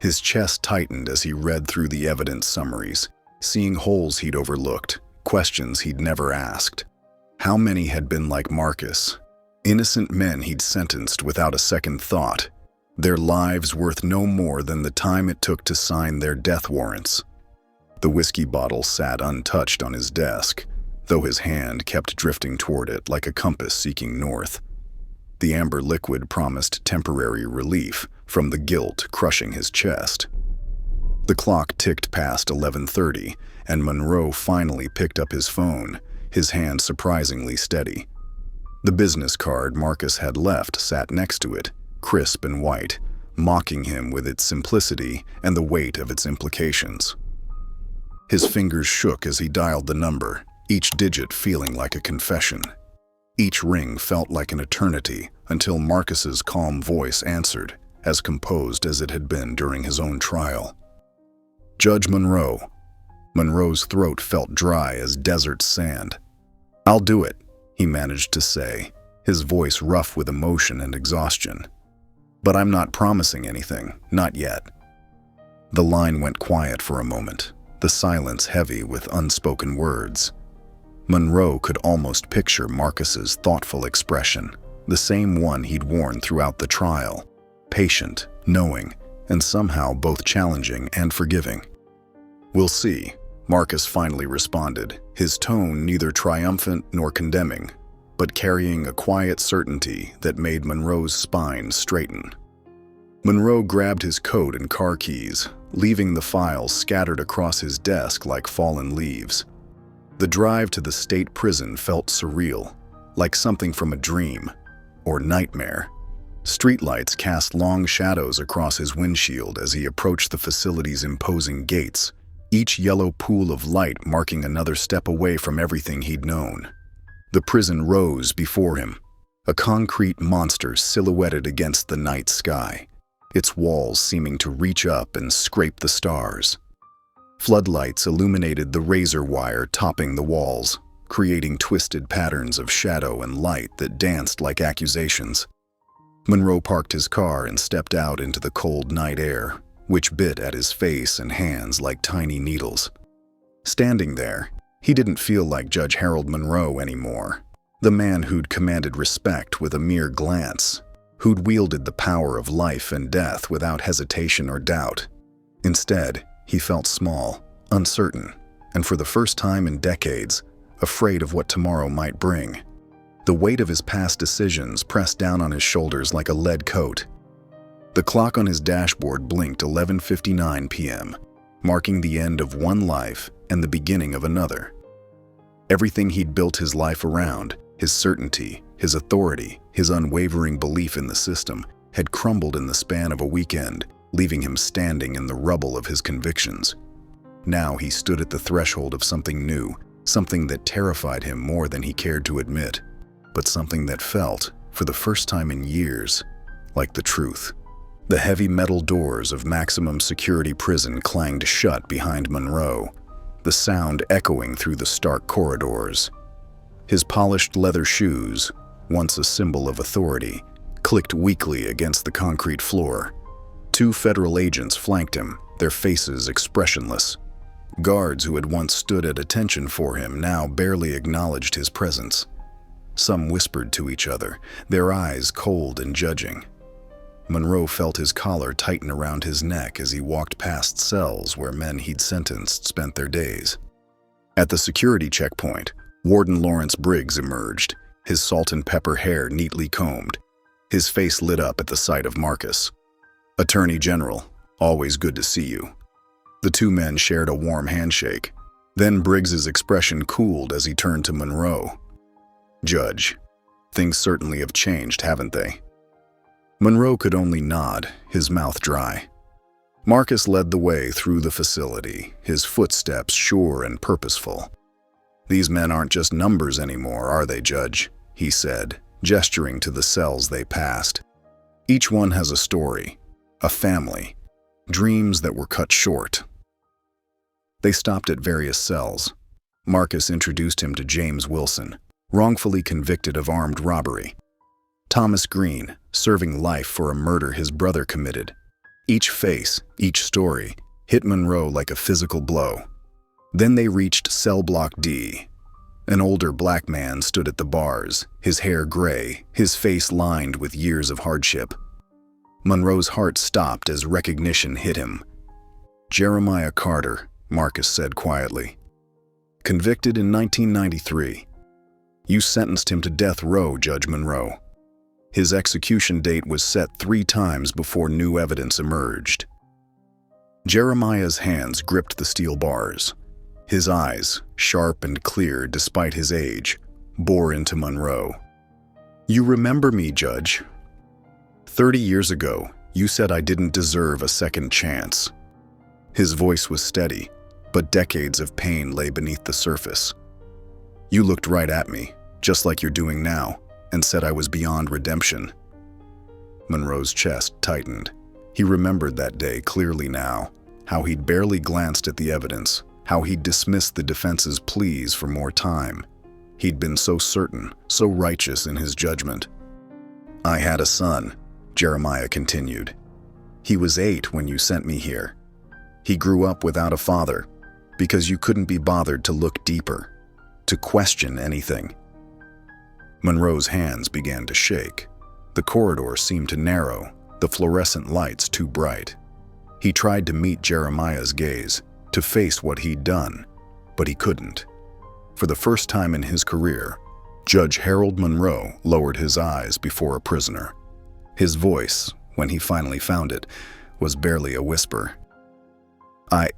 His chest tightened as he read through the evidence summaries, seeing holes he'd overlooked, questions he'd never asked. How many had been like Marcus? Innocent men he'd sentenced without a second thought, their lives worth no more than the time it took to sign their death warrants. The whiskey bottle sat untouched on his desk, though his hand kept drifting toward it like a compass seeking north. The amber liquid promised temporary relief from the guilt crushing his chest. The clock ticked past 11:30, and Monroe finally picked up his phone, his hand surprisingly steady. The business card Marcus had left sat next to it, crisp and white, mocking him with its simplicity and the weight of its implications. His fingers shook as he dialed the number, each digit feeling like a confession. Each ring felt like an eternity until Marcus's calm voice answered, as composed as it had been during his own trial. "Judge Monroe." Monroe's throat felt dry as desert sand. "I'll do it," he managed to say, his voice rough with emotion and exhaustion. "But I'm not promising anything, not yet." The line went quiet for a moment, the silence heavy with unspoken words. Monroe could almost picture Marcus's thoughtful expression, the same one he'd worn throughout the trial. Patient, knowing, and somehow both challenging and forgiving. "We'll see," Marcus finally responded, his tone neither triumphant nor condemning, but carrying a quiet certainty that made Monroe's spine straighten. Monroe grabbed his coat and car keys, leaving the files scattered across his desk like fallen leaves. The drive to the state prison felt surreal, like something from a dream or nightmare. Streetlights cast long shadows across his windshield as he approached the facility's imposing gates, each yellow pool of light marking another step away from everything he'd known. The prison rose before him, a concrete monster silhouetted against the night sky, its walls seeming to reach up and scrape the stars. Floodlights illuminated the razor wire topping the walls, creating twisted patterns of shadow and light that danced like accusations. Monroe parked his car and stepped out into the cold night air, which bit at his face and hands like tiny needles. Standing there, he didn't feel like Judge Harold Monroe anymore, the man who'd commanded respect with a mere glance, who'd wielded the power of life and death without hesitation or doubt. Instead, he felt small, uncertain, and for the first time in decades, afraid of what tomorrow might bring. The weight of his past decisions pressed down on his shoulders like a lead coat. The clock on his dashboard blinked 11:59 p.m., marking the end of one life and the beginning of another. Everything he'd built his life around, his certainty, his authority, his unwavering belief in the system, had crumbled in the span of a weekend, leaving him standing in the rubble of his convictions. Now he stood at the threshold of something new, something that terrified him more than he cared to admit, but something that felt, for the first time in years, like the truth. The heavy metal doors of maximum security prison clanged shut behind Monroe, the sound echoing through the stark corridors. His polished leather shoes, once a symbol of authority, clicked weakly against the concrete floor. Two federal agents flanked him, their faces expressionless. Guards who had once stood at attention for him now barely acknowledged his presence. Some whispered to each other, their eyes cold and judging. Monroe felt his collar tighten around his neck as he walked past cells where men he'd sentenced spent their days. At the security checkpoint, Warden Lawrence Briggs emerged, his salt and pepper hair neatly combed. His face lit up at the sight of Marcus. "Attorney General, always good to see you." The two men shared a warm handshake. Then Briggs's expression cooled as he turned to Monroe. "Judge, things certainly have changed, haven't they?" Monroe could only nod, his mouth dry. Marcus led the way through the facility, his footsteps sure and purposeful. "These men aren't just numbers anymore, are they, Judge?" he said, gesturing to the cells they passed. "Each one has a story, a family, dreams that were cut short." They stopped at various cells. Marcus introduced him to James Wilson, wrongfully convicted of armed robbery. Thomas Green, serving life for a murder his brother committed. Each face, each story, hit Monroe like a physical blow. Then they reached Cell Block D. An older black man stood at the bars, his hair gray, his face lined with years of hardship. Monroe's heart stopped as recognition hit him. "Jeremiah Carter," Marcus said quietly. "Convicted in 1993. You sentenced him to death row, Judge Monroe. His execution date was set 3 times before new evidence emerged." Jeremiah's hands gripped the steel bars. His eyes, sharp and clear despite his age, bore into Monroe. "You remember me, Judge. 30 years ago, you said I didn't deserve a second chance." His voice was steady, but decades of pain lay beneath the surface. "You looked right at me, just like you're doing now, and said I was beyond redemption." Monroe's chest tightened. He remembered that day clearly now, how he'd barely glanced at the evidence, how he'd dismissed the defense's pleas for more time. He'd been so certain, so righteous in his judgment. "I had a son," Jeremiah continued. "He was 8 when you sent me here. He grew up without a father, because you couldn't be bothered to look deeper. to question anything. Monroe's hands began to shake. The corridor seemed to narrow, the fluorescent lights too bright. He tried to meet Jeremiah's gaze, to face what he'd done, but he couldn't. For the first time in his career, Judge Harold Monroe lowered his eyes before a prisoner. His voice, when he finally found it, was barely a whisper. I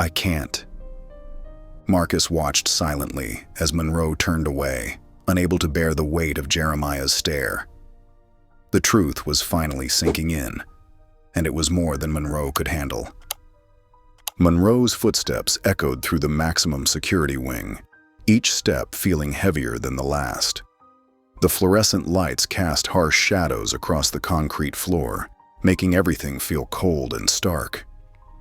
can't. Marcus watched silently as Monroe turned away, unable to bear the weight of Jeremiah's stare. The truth was finally sinking in, and it was more than Monroe could handle. Monroe's footsteps echoed through the maximum security wing, each step feeling heavier than the last. The fluorescent lights cast harsh shadows across the concrete floor, making everything feel cold and stark.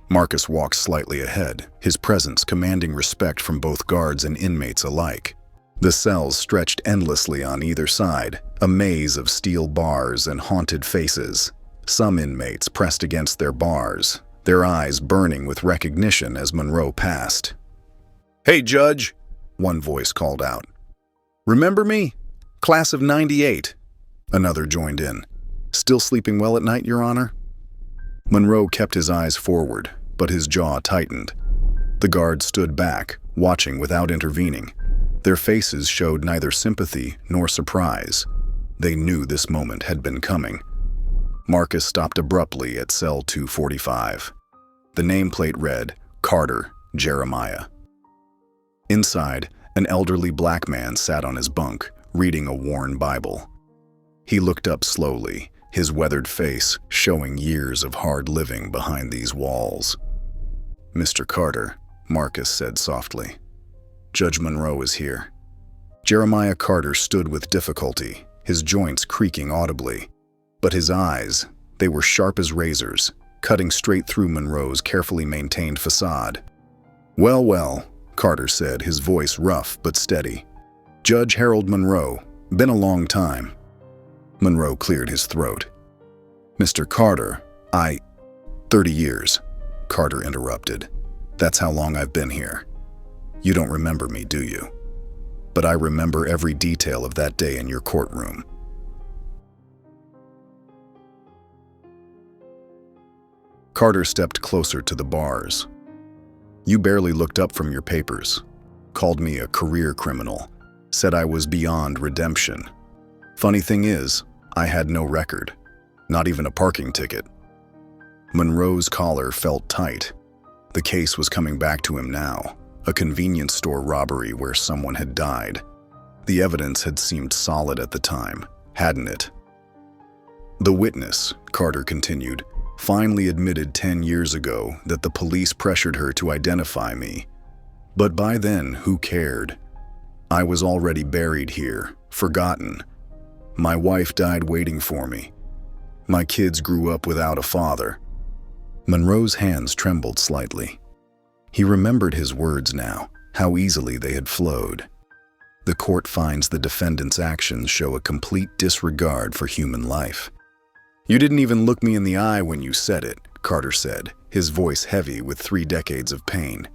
Marcus walked slightly ahead, his presence commanding respect from both guards and inmates alike. The cells stretched endlessly on either side, a maze of steel bars and haunted faces. Some inmates pressed against their bars, their eyes burning with recognition as Monroe passed. "Hey, Judge," one voice called out. "Remember me? Class of '98. Another joined in. "Still sleeping well at night, Your Honor?" Monroe kept his eyes forward, but his jaw tightened. The guards stood back, watching without intervening. Their faces showed neither sympathy nor surprise. They knew this moment had been coming. Marcus stopped abruptly at cell 245. The nameplate read, Carter, Jeremiah. Inside, an elderly black man sat on his bunk, reading a worn Bible. He looked up slowly, his weathered face showing years of hard living behind these walls. "Mr. Carter," Marcus said softly, "Judge Monroe is here." Jeremiah Carter stood with difficulty, his joints creaking audibly. But his eyes, they were sharp as razors, cutting straight through Monroe's carefully maintained facade. "Well, well," Carter said, his voice rough but steady. "Judge Harold Monroe, been a long time." Monroe cleared his throat. "Mr. Carter, 30 years, Carter interrupted. "That's how long I've been here. You don't remember me, do you? But I remember every detail of that day in your courtroom." Carter stepped closer to the bars. "You barely looked up from your papers, called me a career criminal, said I was beyond redemption. Funny thing is, I had no record, not even a parking ticket." Monroe's collar felt tight. The case was coming back to him now, a convenience store robbery where someone had died. The evidence had seemed solid at the time, hadn't it? "The witness," Carter continued, "finally admitted 10 years ago that the police pressured her to identify me. But by then, who cared? I was already buried here, forgotten. My wife died waiting for me. My kids grew up without a father." Monroe's hands trembled slightly. He remembered his words now, how easily they had flowed. "The court finds the defendant's actions show a complete disregard for human life." "You didn't even look me in the eye when you said it," Carter said, his voice heavy with 3 decades of pain.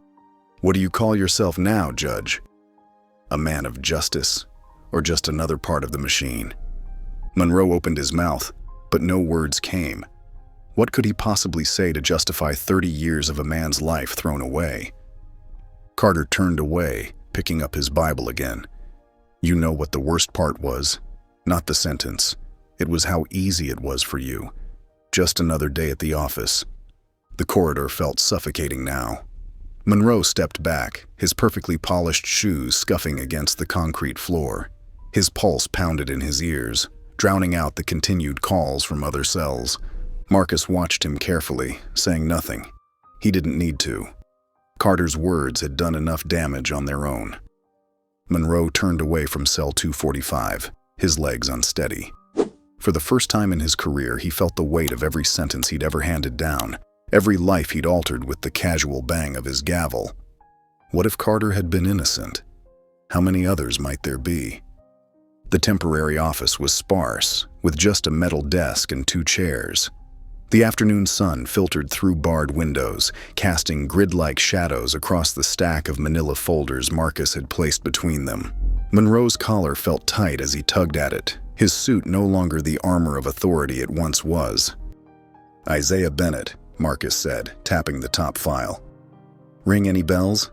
"What do you call yourself now, Judge? A man of justice, or just another part of the machine?" Monroe opened his mouth, but no words came. What could he possibly say to justify 30 years of a man's life thrown away? Carter turned away, picking up his Bible again. "You know what the worst part was? Not the sentence. It was how easy it was for you. Just another day at the office." The corridor felt suffocating now. Monroe stepped back, his perfectly polished shoes scuffing against the concrete floor. His pulse pounded in his ears, drowning out the continued calls from other cells. Marcus watched him carefully, saying nothing. He didn't need to. Carter's words had done enough damage on their own. Monroe turned away from cell 245, his legs unsteady. For the first time in his career, he felt the weight of every sentence he'd ever handed down, every life he'd altered with the casual bang of his gavel. What if Carter had been innocent? How many others might there be? The temporary office was sparse, with just a metal desk and 2 chairs. The afternoon sun filtered through barred windows, casting grid-like shadows across the stack of manila folders Marcus had placed between them. Monroe's collar felt tight as he tugged at it, his suit no longer the armor of authority it once was. "Isaiah Bennett," Marcus said, tapping the top file. "Ring any bells?"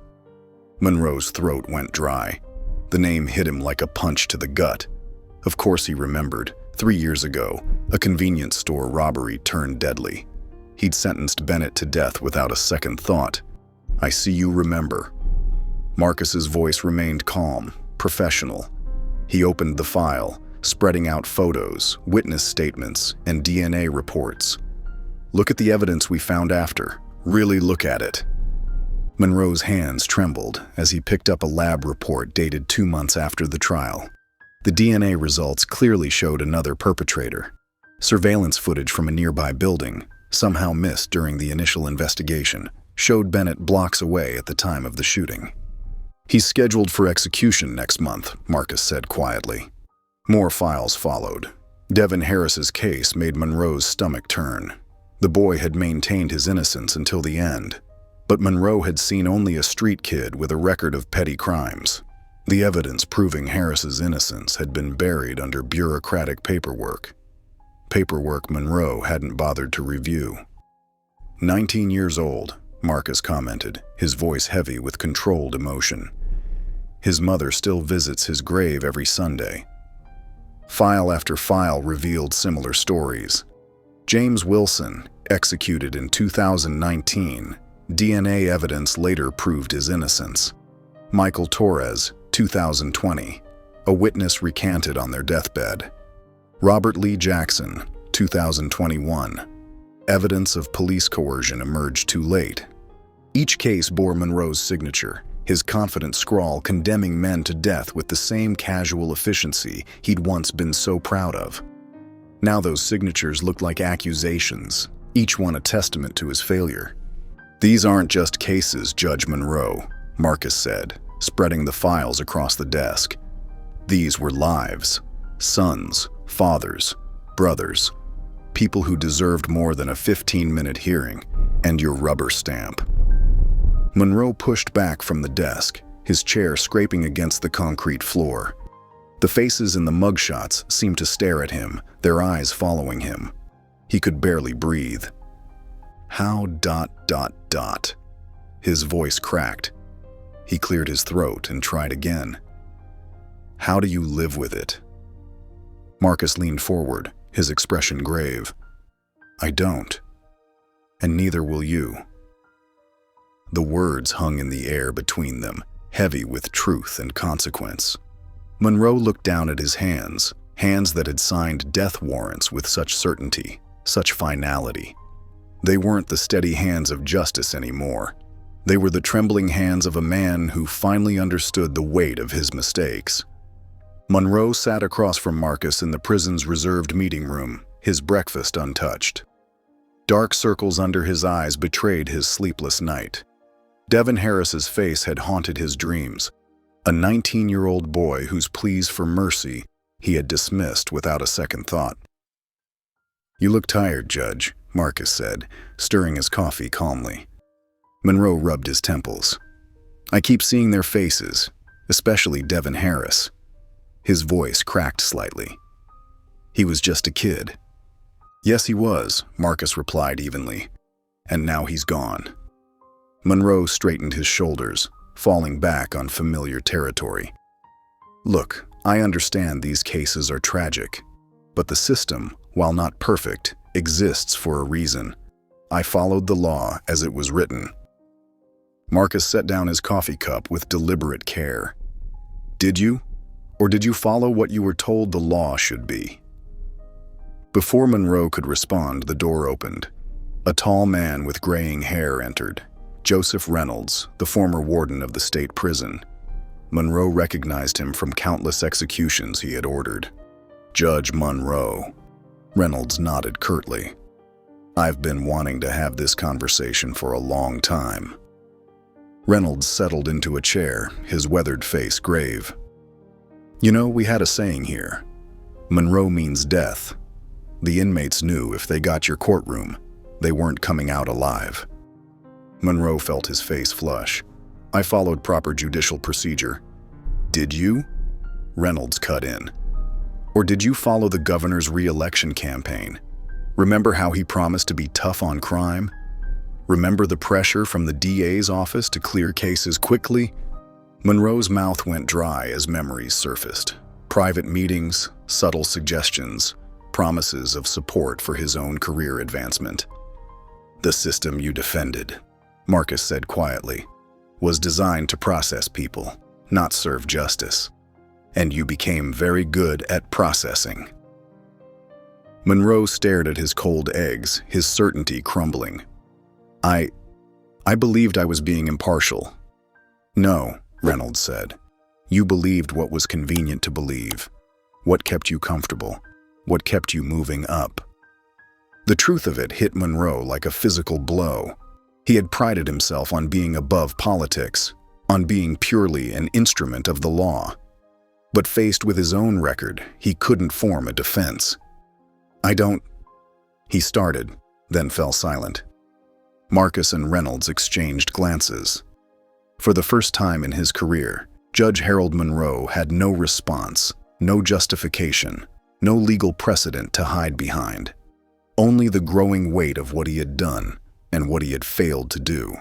Monroe's throat went dry. The name hit him like a punch to the gut. Of course he remembered. 3 years ago, a convenience store robbery turned deadly. He'd sentenced Bennett to death without a second thought. "I see you remember." Marcus's voice remained calm, professional. He opened the file, spreading out photos, witness statements, and DNA reports. "Look at the evidence we found after. Really look at it." Monroe's hands trembled as he picked up a lab report dated 2 months after the trial. The DNA results clearly showed another perpetrator. Surveillance footage from a nearby building, somehow missed during the initial investigation, showed Bennett blocks away at the time of the shooting. "He's scheduled for execution next month," Marcus said quietly. More files followed. Devin Harris's case made Monroe's stomach turn. The boy had maintained his innocence until the end, but Monroe had seen only a street kid with a record of petty crimes. The evidence proving Harris's innocence had been buried under bureaucratic paperwork. Paperwork Monroe hadn't bothered to review. 19 years old, Marcus commented, his voice heavy with controlled emotion. His mother still visits his grave every Sunday. File after file revealed similar stories. James Wilson, executed in 2019, DNA evidence later proved his innocence. Michael Torres, 2020, a witness recanted on their deathbed. Robert Lee Jackson, 2021, evidence of police coercion emerged too late. Each case bore Monroe's signature, his confident scrawl condemning men to death with the same casual efficiency he'd once been so proud of. Now those signatures looked like accusations, each one a testament to his failure. "These aren't just cases, Judge Monroe," Marcus said, spreading the files across the desk. "These were lives, sons, fathers, brothers, people who deserved more than a 15-minute hearing and your rubber stamp." Monroe pushed back from the desk, his chair scraping against the concrete floor. The faces in the mugshots seemed to stare at him, their eyes following him. He could barely breathe. "How ... His voice cracked. He cleared his throat and tried again. "How do you live with it?" Marcus leaned forward, his expression grave. "I don't. And neither will you." The words hung in the air between them, heavy with truth and consequence. Monroe looked down at his hands, hands that had signed death warrants with such certainty, such finality. They weren't the steady hands of justice anymore. They were the trembling hands of a man who finally understood the weight of his mistakes. Monroe sat across from Marcus in the prison's reserved meeting room, his breakfast untouched. Dark circles under his eyes betrayed his sleepless night. Devin Harris's face had haunted his dreams, a 19-year-old boy whose pleas for mercy he had dismissed without a second thought. "You look tired, Judge," Marcus said, stirring his coffee calmly. Monroe rubbed his temples. "I keep seeing their faces, especially Devin Harris." His voice cracked slightly. "He was just a kid." "Yes, he was," Marcus replied evenly. "And now he's gone." Monroe straightened his shoulders, falling back on familiar territory. "Look, I understand these cases are tragic, but the system, while not perfect, exists for a reason. I followed the law as it was written." Marcus set down his coffee cup with deliberate care. "Did you? Or did you follow what you were told the law should be?" Before Monroe could respond, the door opened. A tall man with graying hair entered. Joseph Reynolds, the former warden of the state prison. Monroe recognized him from countless executions he had ordered. "Judge Monroe." Reynolds nodded curtly. "I've been wanting to have this conversation for a long time." Reynolds settled into a chair, his weathered face grave. "You know, we had a saying here. Monroe means death. The inmates knew if they got your courtroom, They weren't coming out alive. Monroe felt his face flush. I followed proper judicial procedure. Did you? Reynolds cut in. Or did you follow the governor's re-election campaign? Remember how he promised to be tough on crime? Remember the pressure from the DA's office to clear cases quickly? Monroe's mouth went dry as memories surfaced. Private meetings, subtle suggestions, promises of support for his own career advancement. The system you defended, Marcus said quietly, was designed to process people, not serve justice. And you became very good at processing. Monroe stared at his cold eggs, his certainty crumbling. I believed I was being impartial. No, Reynolds said. You believed what was convenient to believe, what kept you comfortable, what kept you moving up. The truth of it hit Monroe like a physical blow. He had prided himself on being above politics, on being purely an instrument of the law. But faced with his own record, he couldn't form a defense. He started, then fell silent. Marcus and Reynolds exchanged glances. For the first time in his career, Judge Harold Monroe had no response, no justification, no legal precedent to hide behind. Only the growing weight of what he had done and what he had failed to do.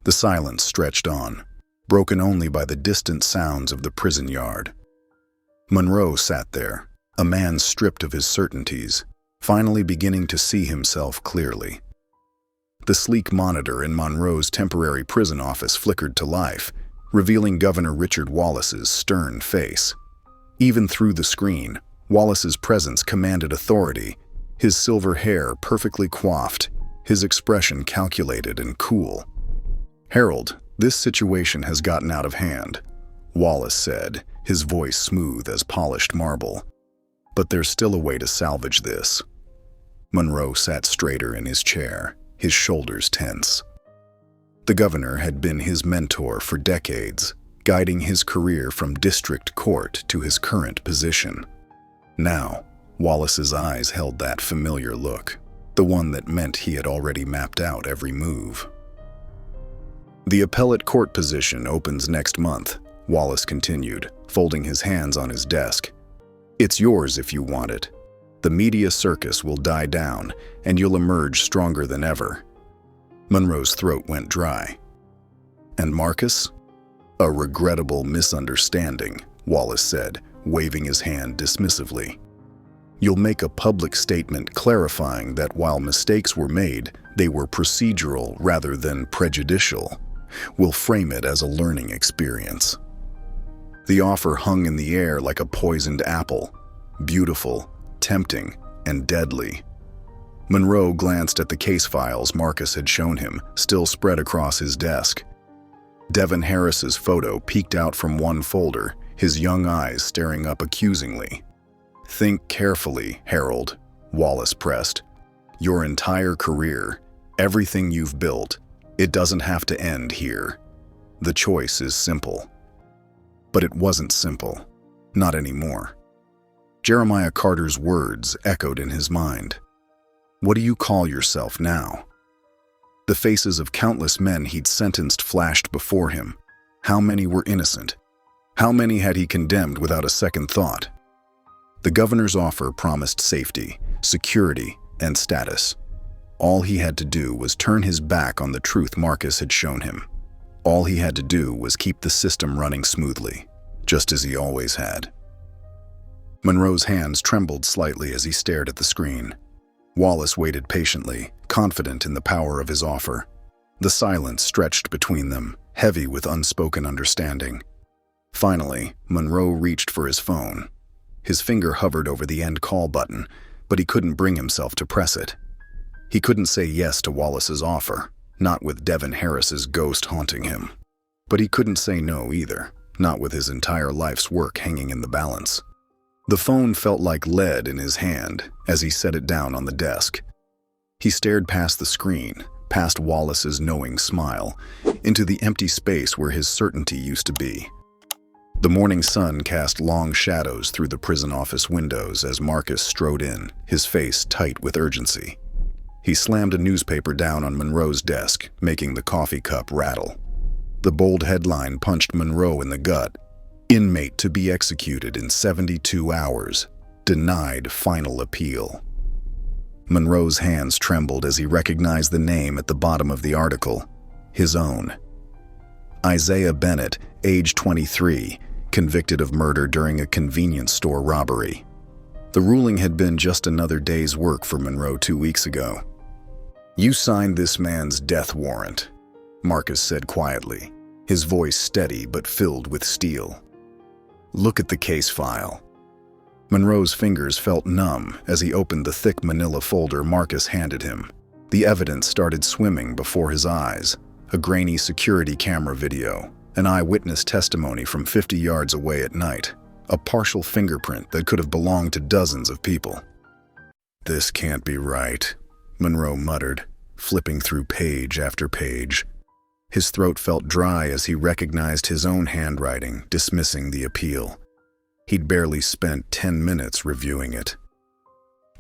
The silence stretched on, broken only by the distant sounds of the prison yard. Monroe sat there, a man stripped of his certainties, finally beginning to see himself clearly. The sleek monitor in Monroe's temporary prison office flickered to life, revealing Governor Richard Wallace's stern face. Even through the screen, Wallace's presence commanded authority, his silver hair perfectly coiffed, his expression calculated and cool. "Harold, this situation has gotten out of hand," Wallace said, his voice smooth as polished marble. "But there's still a way to salvage this." Monroe sat straighter in his chair, his shoulders tense. The governor had been his mentor for decades, guiding his career from district court to his current position. Now, Wallace's eyes held that familiar look, the one that meant he had already mapped out every move. "The appellate court position opens next month," Wallace continued, folding his hands on his desk. "It's yours if you want it. The media circus will die down, and you'll emerge stronger than ever." Monroe's throat went dry. "And Marcus?" "A regrettable misunderstanding," Wallace said, waving his hand dismissively. "You'll make a public statement clarifying that while mistakes were made, they were procedural rather than prejudicial. We'll frame it as a learning experience." The offer hung in the air like a poisoned apple, beautiful, tempting, and deadly. Monroe glanced at the case files Marcus had shown him, still spread across his desk. Devin Harris's photo peeked out from one folder, his young eyes staring up accusingly. "Think carefully, Harold," Wallace pressed. "Your entire career, everything you've built, it doesn't have to end here. The choice is simple." But it wasn't simple. Not anymore. Jeremiah Carter's words echoed in his mind. "What do you call yourself now?" The faces of countless men he'd sentenced flashed before him. How many were innocent? How many had he condemned without a second thought? The governor's offer promised safety, security, and status. All he had to do was turn his back on the truth Marcus had shown him. All he had to do was keep the system running smoothly, just as he always had. Monroe's hands trembled slightly as he stared at the screen. Wallace waited patiently, confident in the power of his offer. The silence stretched between them, heavy with unspoken understanding. Finally, Monroe reached for his phone. His finger hovered over the end call button, but he couldn't bring himself to press it. He couldn't say yes to Wallace's offer, not with Devin Harris's ghost haunting him. But he couldn't say no either, not with his entire life's work hanging in the balance. The phone felt like lead in his hand as he set it down on the desk. He stared past the screen, past Wallace's knowing smile, into the empty space where his certainty used to be. The morning sun cast long shadows through the prison office windows as Marcus strode in, his face tight with urgency. He slammed a newspaper down on Monroe's desk, making the coffee cup rattle. The bold headline punched Monroe in the gut. Inmate to be executed in 72 hours. Denied final appeal. Monroe's hands trembled as he recognized the name at the bottom of the article. His own. Isaiah Bennett, age 23, convicted of murder during a convenience store robbery. The ruling had been just another day's work for Monroe 2 weeks ago. "You signed this man's death warrant," Marcus said quietly, his voice steady but filled with steel. "Look at the case file." Monroe's fingers felt numb as he opened the thick manila folder Marcus handed him. The evidence started swimming before his eyes. A grainy security camera video, an eyewitness testimony from 50 yards away at night, a partial fingerprint that could have belonged to dozens of people. "This can't be right," Monroe muttered, flipping through page after page. His throat felt dry as he recognized his own handwriting dismissing the appeal. He'd barely spent 10 minutes reviewing it.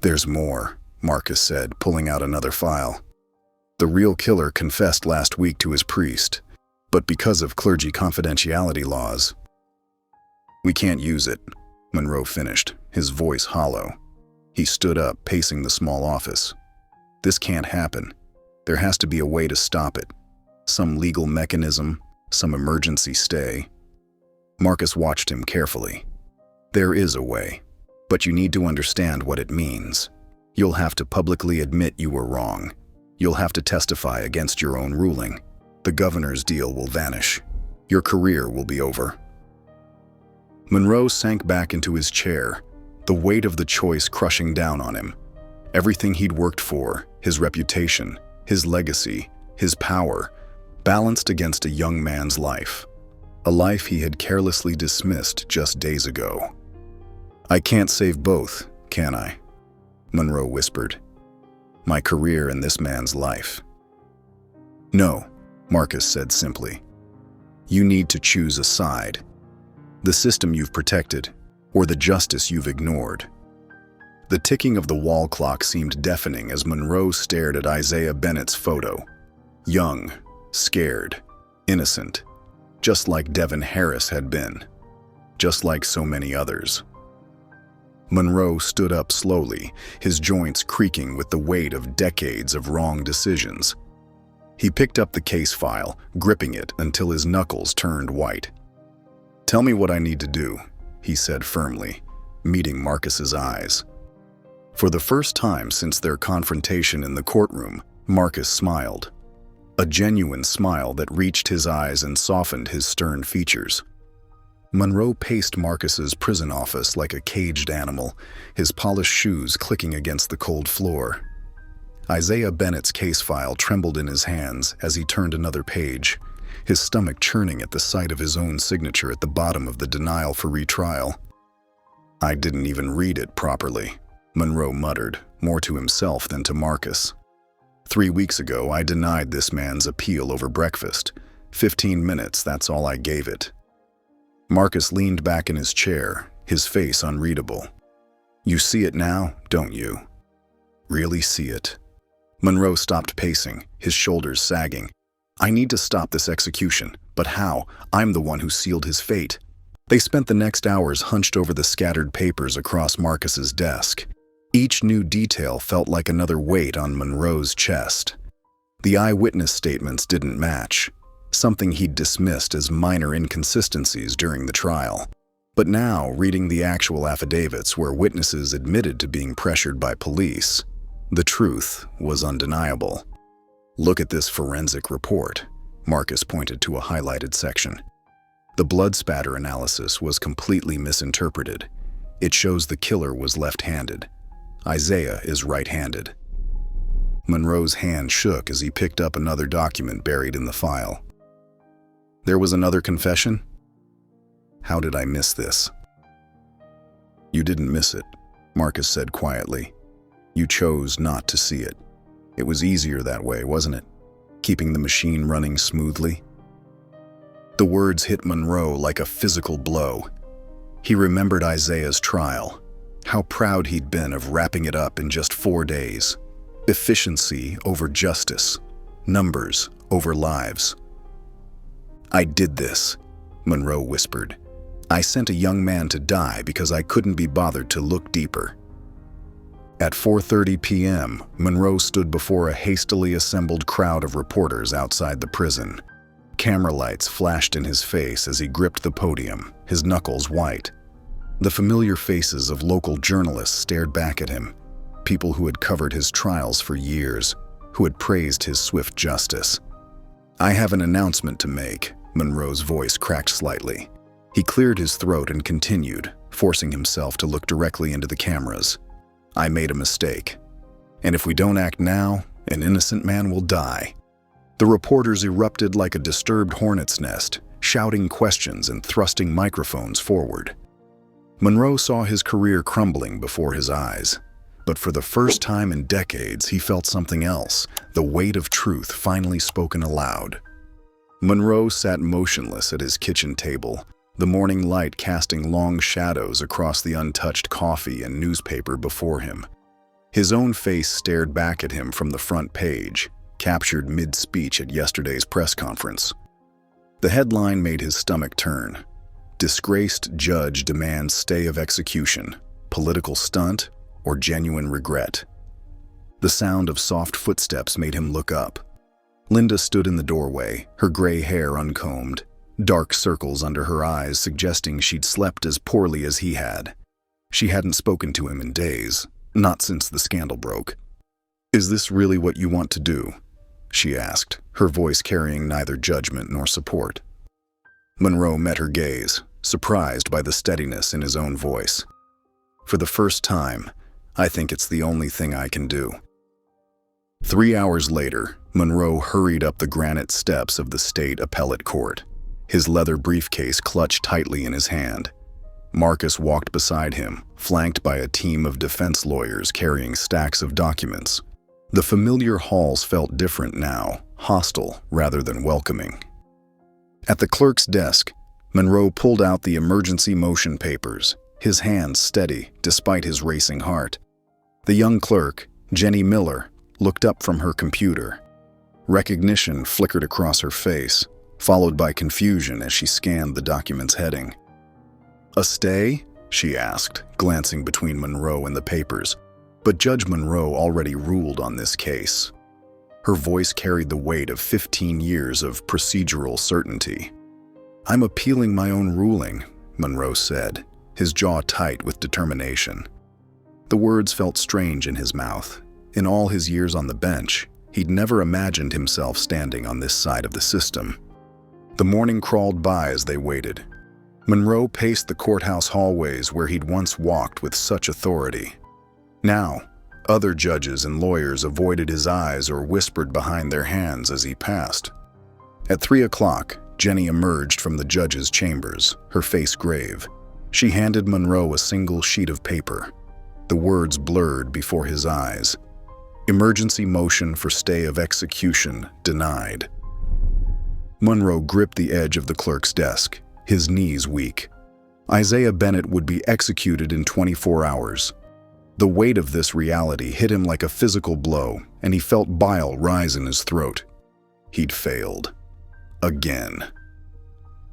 "There's more," Marcus said, pulling out another file. "The real killer confessed last week to his priest, but because of clergy confidentiality laws, we can't use it," Monroe finished, his voice hollow. He stood up, pacing the small office. "This can't happen. There has to be a way to stop it. Some legal mechanism, some emergency stay." Marcus watched him carefully. "There is a way, but you need to understand what it means. You'll have to publicly admit you were wrong. You'll have to testify against your own ruling. The governor's deal will vanish. Your career will be over." Monroe sank back into his chair, the weight of the choice crushing down on him. Everything he'd worked for, his reputation, his legacy, his power, balanced against a young man's life. A life he had carelessly dismissed just days ago. "I can't save both, can I?" Monroe whispered. "My career and this man's life." "No," Marcus said simply. "You need to choose a side. The system you've protected, or the justice you've ignored." The ticking of the wall clock seemed deafening as Monroe stared at Isaiah Bennett's photo. Young, scared, innocent, just like Devin Harris had been, just like so many others. Monroe stood up slowly, his joints creaking with the weight of decades of wrong decisions. He picked up the case file, gripping it until his knuckles turned white. "Tell me what I need to do," he said firmly, meeting Marcus's eyes. For the first time since their confrontation in the courtroom, Marcus smiled. A genuine smile that reached his eyes and softened his stern features. Monroe paced Marcus's prison office like a caged animal, his polished shoes clicking against the cold floor. Isaiah Bennett's case file trembled in his hands as he turned another page, his stomach churning at the sight of his own signature at the bottom of the denial for retrial. "I didn't even read it properly," Monroe muttered, more to himself than to Marcus. 3 weeks ago, I denied this man's appeal over breakfast. 15 minutes, that's all I gave it." Marcus leaned back in his chair, his face unreadable. "You see it now, don't you?" "Really see it?" Monroe stopped pacing, his shoulders sagging. "I need to stop this execution, but how? I'm the one who sealed his fate." They spent the next hours hunched over the scattered papers across Marcus's desk. Each new detail felt like another weight on Monroe's chest. The eyewitness statements didn't match, something he'd dismissed as minor inconsistencies during the trial. But now, reading the actual affidavits where witnesses admitted to being pressured by police, the truth was undeniable. "Look at this forensic report," Marcus pointed to a highlighted section. The blood spatter analysis was completely misinterpreted. It shows the killer was left-handed. Isaiah is right-handed. Monroe's hand shook as he picked up another document buried in the file. "There was another confession? How did I miss this?" "You didn't miss it," Marcus said quietly. "You chose not to see it. It was easier that way, wasn't it? Keeping the machine running smoothly?" The words hit Monroe like a physical blow. He remembered Isaiah's trial, how proud he'd been of wrapping it up in just 4 days. Efficiency over justice. Numbers over lives. "I did this," Monroe whispered. "I sent a young man to die because I couldn't be bothered to look deeper." At 4:30 p.m., Monroe stood before a hastily assembled crowd of reporters outside the prison. Camera lights flashed in his face as he gripped the podium, his knuckles white. The familiar faces of local journalists stared back at him, people who had covered his trials for years, who had praised his swift justice. "I have an announcement to make," Monroe's voice cracked slightly. He cleared his throat and continued, forcing himself to look directly into the cameras. "I made a mistake. And if we don't act now, an innocent man will die." The reporters erupted like a disturbed hornet's nest, shouting questions and thrusting microphones forward. Monroe saw his career crumbling before his eyes. But for the first time in decades, he felt something else, the weight of truth finally spoken aloud. Monroe sat motionless at his kitchen table, the morning light casting long shadows across the untouched coffee and newspaper before him. His own face stared back at him from the front page, captured mid-speech at yesterday's press conference. The headline made his stomach turn. "Disgraced judge demands stay of execution. Political stunt or genuine regret?" The sound of soft footsteps made him look up. Linda stood in the doorway, her gray hair uncombed, dark circles under her eyes suggesting she'd slept as poorly as he had. She hadn't spoken to him in days, not since the scandal broke. "Is this really what you want to do?" she asked, her voice carrying neither judgment nor support. Monroe met her gaze, surprised by the steadiness in his own voice. "For the first time, I think it's the only thing I can do." 3 hours later, Monroe hurried up the granite steps of the state appellate court, his leather briefcase clutched tightly in his hand. Marcus walked beside him, flanked by a team of defense lawyers carrying stacks of documents. The familiar halls felt different now, hostile rather than welcoming. At the clerk's desk, Monroe pulled out the emergency motion papers, his hands steady despite his racing heart. The young clerk, Jenny Miller, looked up from her computer. Recognition flickered across her face, followed by confusion as she scanned the document's heading. "A stay?" she asked, glancing between Monroe and the papers. But Judge Monroe already ruled on this case. Her voice carried the weight of 15 years of procedural certainty. "I'm appealing my own ruling," Monroe said, his jaw tight with determination. The words felt strange in his mouth. In all his years on the bench, he'd never imagined himself standing on this side of the system. The morning crawled by as they waited. Monroe paced the courthouse hallways where he'd once walked with such authority. Now, other judges and lawyers avoided his eyes or whispered behind their hands as he passed. At 3 o'clock, Jenny emerged from the judge's chambers, her face grave. She handed Monroe a single sheet of paper. The words blurred before his eyes. "Emergency motion for stay of execution denied." Monroe gripped the edge of the clerk's desk, his knees weak. Isaiah Bennett would be executed in 24 hours. The weight of this reality hit him like a physical blow, and he felt bile rise in his throat. He'd failed. Again.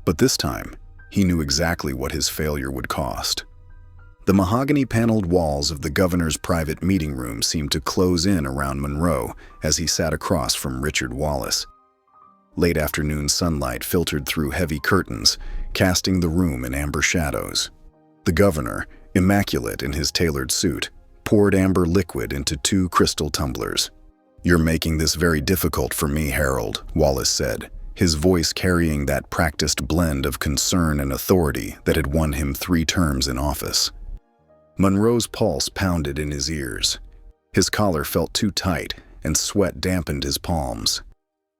But this time, he knew exactly what his failure would cost. The mahogany-paneled walls of the governor's private meeting room seemed to close in around Monroe as he sat across from Richard Wallace. Late afternoon sunlight filtered through heavy curtains, casting the room in amber shadows. The governor, immaculate in his tailored suit, poured amber liquid into 2 crystal tumblers. "You're making this very difficult for me, Harold," Wallace said, his voice carrying that practiced blend of concern and authority that had won him 3 terms in office. Monroe's pulse pounded in his ears. His collar felt too tight, and sweat dampened his palms.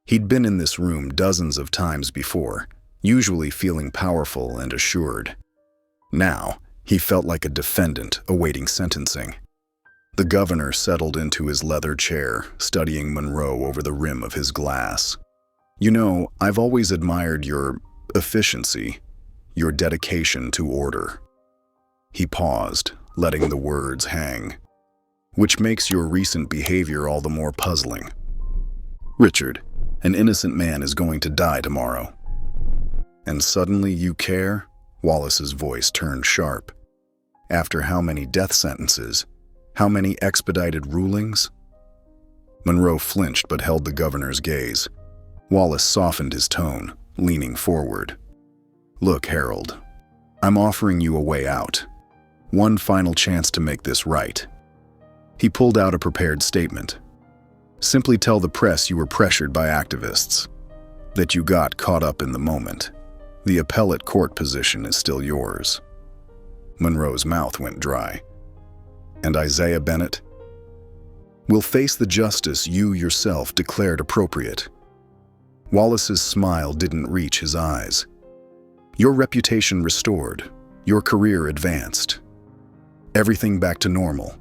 He'd been in this room dozens of times before, usually feeling powerful and assured. Now, he felt like a defendant awaiting sentencing. The governor settled into his leather chair, studying Monroe over the rim of his glass. "You know, I've always admired your efficiency, your dedication to order." He paused, letting the words hang. which makes your recent behavior all the more puzzling. Richard, an innocent man is going to die tomorrow. And suddenly you care? Wallace's voice turned sharp. After how many death sentences? How many expedited rulings? Monroe flinched but held the governor's gaze. Wallace softened his tone, leaning forward. Look, Harold, I'm offering you a way out. One final chance to make this right. He pulled out a prepared statement. Simply tell the press you were pressured by activists, that you got caught up in the moment. The appellate court position is still yours. Monroe's mouth went dry. And Isaiah Bennett? Will face the justice you yourself declared appropriate. Wallace's smile didn't reach his eyes. Your reputation restored, your career advanced. Everything back to normal.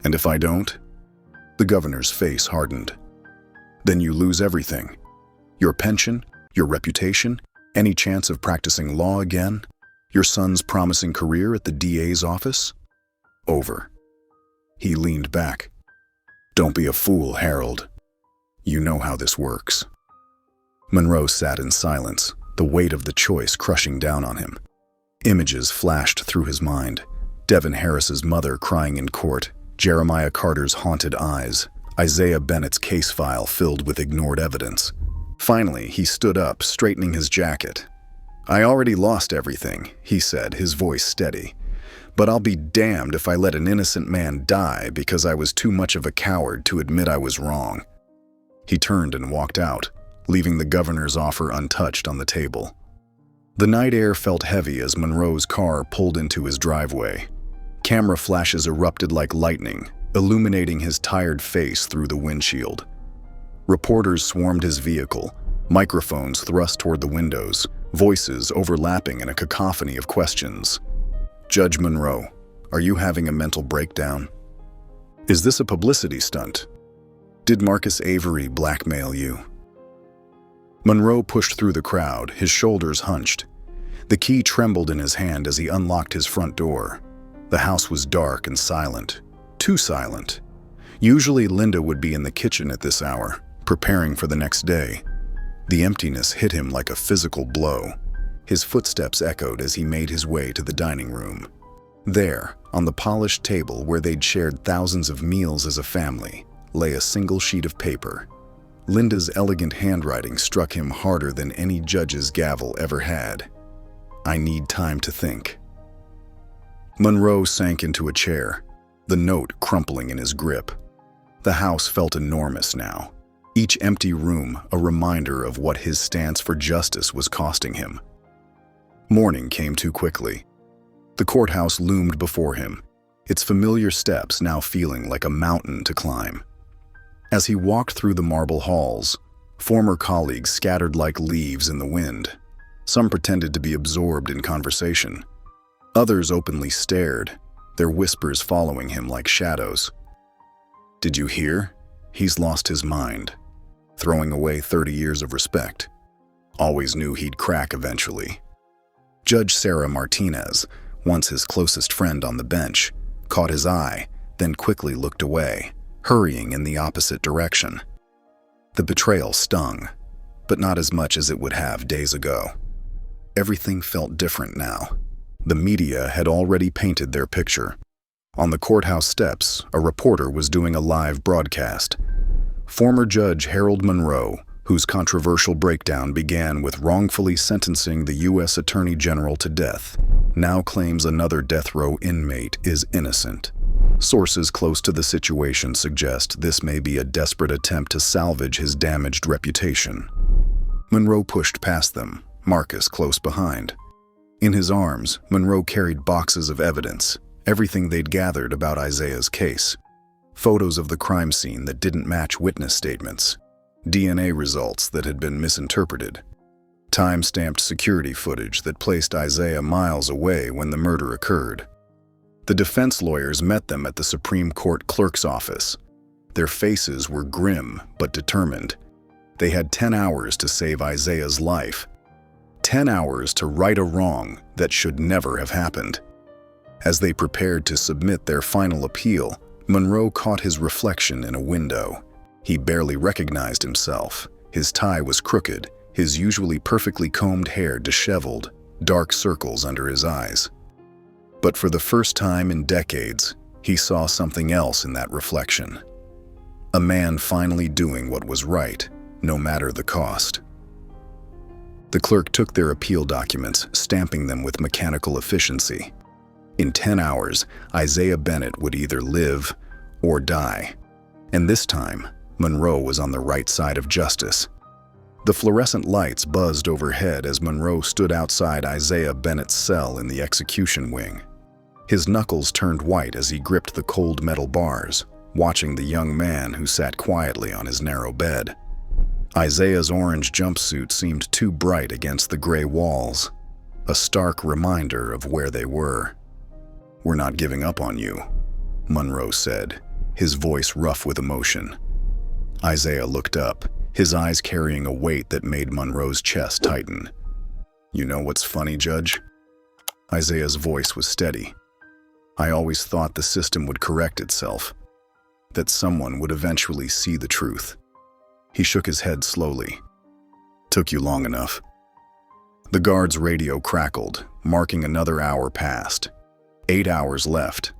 And if I don't? The governor's face hardened. Then you lose everything. Your pension, your reputation, any chance of practicing law again, your son's promising career at the DA's office? Over. He leaned back. Don't be a fool, Harold. You know how this works. Monroe sat in silence, the weight of the choice crushing down on him. Images flashed through his mind. Devin Harris's mother crying in court, Jeremiah Carter's haunted eyes, Isaiah Bennett's case file filled with ignored evidence. Finally, he stood up, straightening his jacket. I already lost everything, he said, his voice steady. But I'll be damned if I let an innocent man die because I was too much of a coward to admit I was wrong. He turned and walked out, leaving the governor's offer untouched on the table. The night air felt heavy as Monroe's car pulled into his driveway. Camera flashes erupted like lightning, illuminating his tired face through the windshield. Reporters swarmed his vehicle, microphones thrust toward the windows, voices overlapping in a cacophony of questions. Judge Monroe, are you having a mental breakdown? Is this a publicity stunt? Did Marcus Avery blackmail you? Monroe pushed through the crowd, his shoulders hunched. The key trembled in his hand as he unlocked his front door. The house was dark and silent. Too silent. Usually Linda would be in the kitchen at this hour, preparing for the next day. The emptiness hit him like a physical blow. His footsteps echoed as he made his way to the dining room. There, on the polished table where they'd shared thousands of meals as a family, lay a single sheet of paper. Linda's elegant handwriting struck him harder than any judge's gavel ever had. I need time to think. Monroe sank into a chair, the note crumpling in his grip. The house felt enormous now, each empty room a reminder of what his stance for justice was costing him. Morning came too quickly. The courthouse loomed before him, its familiar steps now feeling like a mountain to climb. As he walked through the marble halls, former colleagues scattered like leaves in the wind. Some pretended to be absorbed in conversation. Others openly stared, their whispers following him like shadows. Did you hear? He's lost his mind, throwing away 30 years of respect. Always knew he'd crack eventually. Judge Sarah Martinez, once his closest friend on the bench, caught his eye, then quickly looked away, hurrying in the opposite direction. The betrayal stung, but not as much as it would have days ago. Everything felt different now. The media had already painted their picture. On the courthouse steps, a reporter was doing a live broadcast. Former Judge Harold Monroe, whose controversial breakdown began with wrongfully sentencing the U.S. Attorney General to death, now claims another death row inmate is innocent. Sources close to the situation suggest this may be a desperate attempt to salvage his damaged reputation. Monroe pushed past them, Marcus close behind. In his arms, Monroe carried boxes of evidence, everything they'd gathered about Isaiah's case. Photos of the crime scene that didn't match witness statements. DNA results that had been misinterpreted. Time-stamped security footage that placed Isaiah miles away when the murder occurred. The defense lawyers met them at the Supreme Court clerk's office. Their faces were grim but determined. They had 10 hours to save Isaiah's life. 10 hours to right a wrong that should never have happened. As they prepared to submit their final appeal, Monroe caught his reflection in a window. He barely recognized himself. His tie was crooked, his usually perfectly combed hair disheveled, dark circles under his eyes. But for the first time in decades, he saw something else in that reflection. A man finally doing what was right, no matter the cost. The clerk took their appeal documents, stamping them with mechanical efficiency. In 10 hours, Isaiah Bennett would either live or die. And this time, Monroe was on the right side of justice. The fluorescent lights buzzed overhead as Monroe stood outside Isaiah Bennett's cell in the execution wing. His knuckles turned white as he gripped the cold metal bars, watching the young man who sat quietly on his narrow bed. Isaiah's orange jumpsuit seemed too bright against the gray walls, a stark reminder of where they were. "We're not giving up on you," Monroe said, his voice rough with emotion. Isaiah looked up, his eyes carrying a weight that made Monroe's chest tighten. "You know what's funny, Judge?" Isaiah's voice was steady. "I always thought the system would correct itself, that someone would eventually see the truth." He shook his head slowly. "Took you long enough." The guard's radio crackled, marking another hour passed. 8 hours left.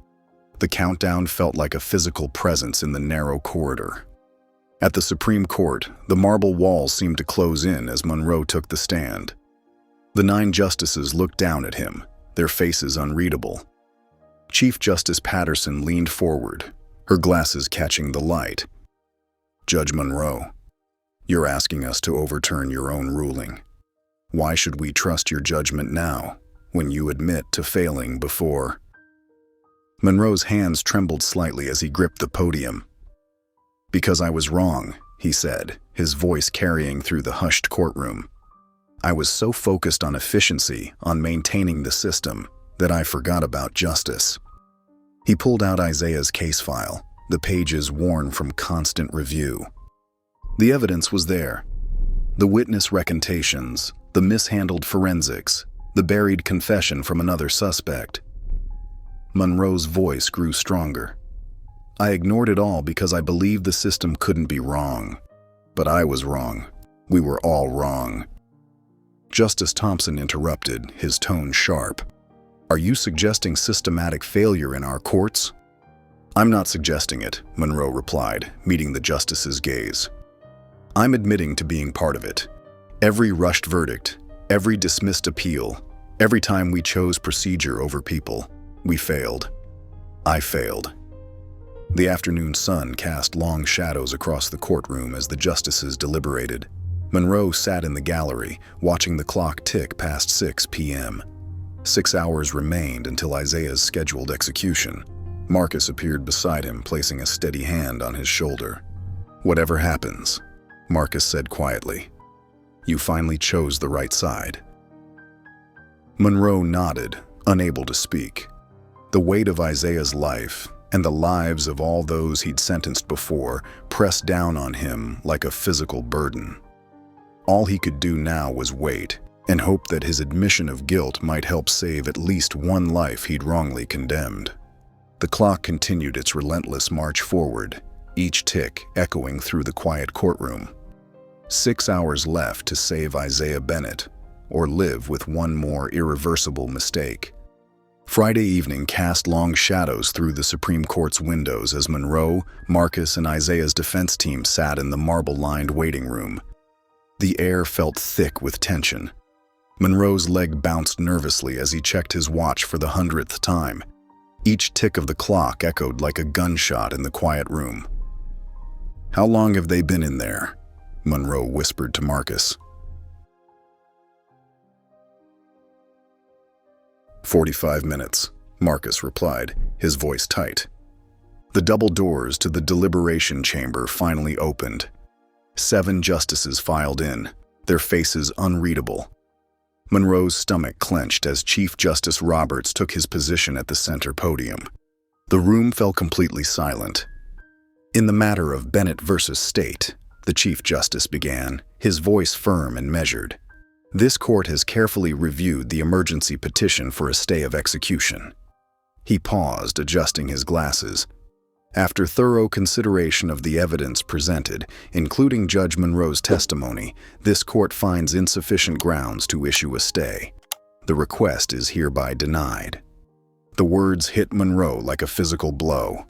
The countdown felt like a physical presence in the narrow corridor. At the Supreme Court, the marble walls seemed to close in as Monroe took the stand. The 9 justices looked down at him, their faces unreadable. Chief Justice Patterson leaned forward, her glasses catching the light. "Judge Monroe, you're asking us to overturn your own ruling. Why should we trust your judgment now, when you admit to failing before?" Monroe's hands trembled slightly as he gripped the podium. "Because I was wrong," he said, his voice carrying through the hushed courtroom. "I was so focused on efficiency, on maintaining the system, that I forgot about justice." He pulled out Isaiah's case file, the pages worn from constant review. The evidence was there. The witness recantations, the mishandled forensics, the buried confession from another suspect. Monroe's voice grew stronger. "I ignored it all because I believed the system couldn't be wrong. But I was wrong. We were all wrong." Justice Thompson interrupted, his tone sharp. "Are you suggesting systematic failure in our courts?" "I'm not suggesting it," Monroe replied, meeting the justice's gaze. "I'm admitting to being part of it. Every rushed verdict, every dismissed appeal, every time we chose procedure over people, we failed. I failed." The afternoon sun cast long shadows across the courtroom as the justices deliberated. Monroe sat in the gallery, watching the clock tick past 6 p.m. 6 hours remained until Isaiah's scheduled execution. Marcus appeared beside him, placing a steady hand on his shoulder. "Whatever happens," Marcus said quietly, "you finally chose the right side." Monroe nodded, unable to speak. The weight of Isaiah's life, and the lives of all those he'd sentenced before, pressed down on him like a physical burden. All he could do now was wait, and hope that his admission of guilt might help save at least one life he'd wrongly condemned. The clock continued its relentless march forward, each tick echoing through the quiet courtroom. 6 hours left to save Isaiah Bennett, or live with one more irreversible mistake. Friday evening cast long shadows through the Supreme Court's windows as Monroe, Marcus, and Isaiah's defense team sat in the marble-lined waiting room. The air felt thick with tension. Monroe's leg bounced nervously as he checked his watch for the 100th time. Each tick of the clock echoed like a gunshot in the quiet room. "How long have they been in there?" Monroe whispered to Marcus. 45 minutes, Marcus replied, his voice tight. The double doors to the deliberation chamber finally opened. 7 justices filed in, their faces unreadable. Monroe's stomach clenched as Chief Justice Roberts took his position at the center podium. The room fell completely silent. "In the matter of Bennett versus State," the Chief Justice began, his voice firm and measured, "this court has carefully reviewed the emergency petition for a stay of execution." He paused, adjusting his glasses. After thorough consideration of the evidence presented, including Judge Monroe's testimony, this court finds insufficient grounds to issue a stay. The request is hereby denied. The words hit Monroe like a physical blow.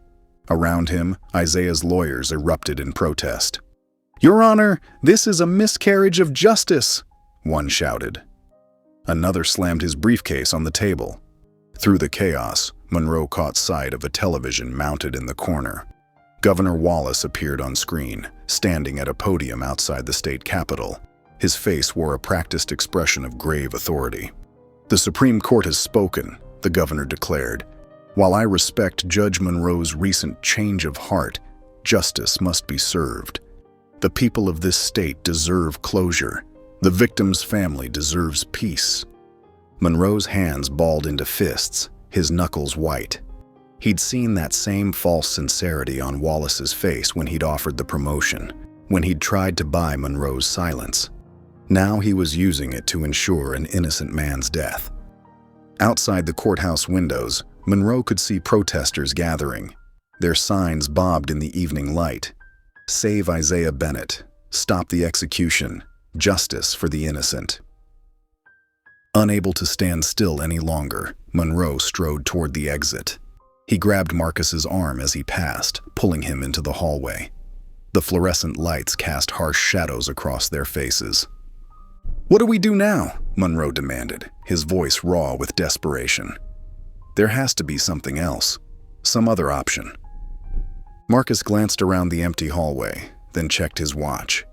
Around him, Isaiah's lawyers erupted in protest. "Your Honor, this is a miscarriage of justice," one shouted. Another slammed his briefcase on the table. Through the chaos, Monroe caught sight of a television mounted in the corner. Governor Wallace appeared on screen, standing at a podium outside the state capitol. His face wore a practiced expression of grave authority. "The Supreme Court has spoken," the governor declared. "While I respect Judge Monroe's recent change of heart, justice must be served. The people of this state deserve closure. The victim's family deserves peace." Monroe's hands balled into fists, his knuckles white. He'd seen that same false sincerity on Wallace's face when he'd offered the promotion, when he'd tried to buy Monroe's silence. Now he was using it to ensure an innocent man's death. Outside the courthouse windows, Monroe could see protesters gathering. Their signs bobbed in the evening light. "Save Isaiah Bennett. Stop the execution. Justice for the innocent." Unable to stand still any longer, Monroe strode toward the exit. He grabbed Marcus's arm as he passed, pulling him into the hallway. The fluorescent lights cast harsh shadows across their faces. "What do we do now?" Monroe demanded, his voice raw with desperation. "There has to be something else. Some other option." Marcus glanced around the empty hallway, then checked his watch.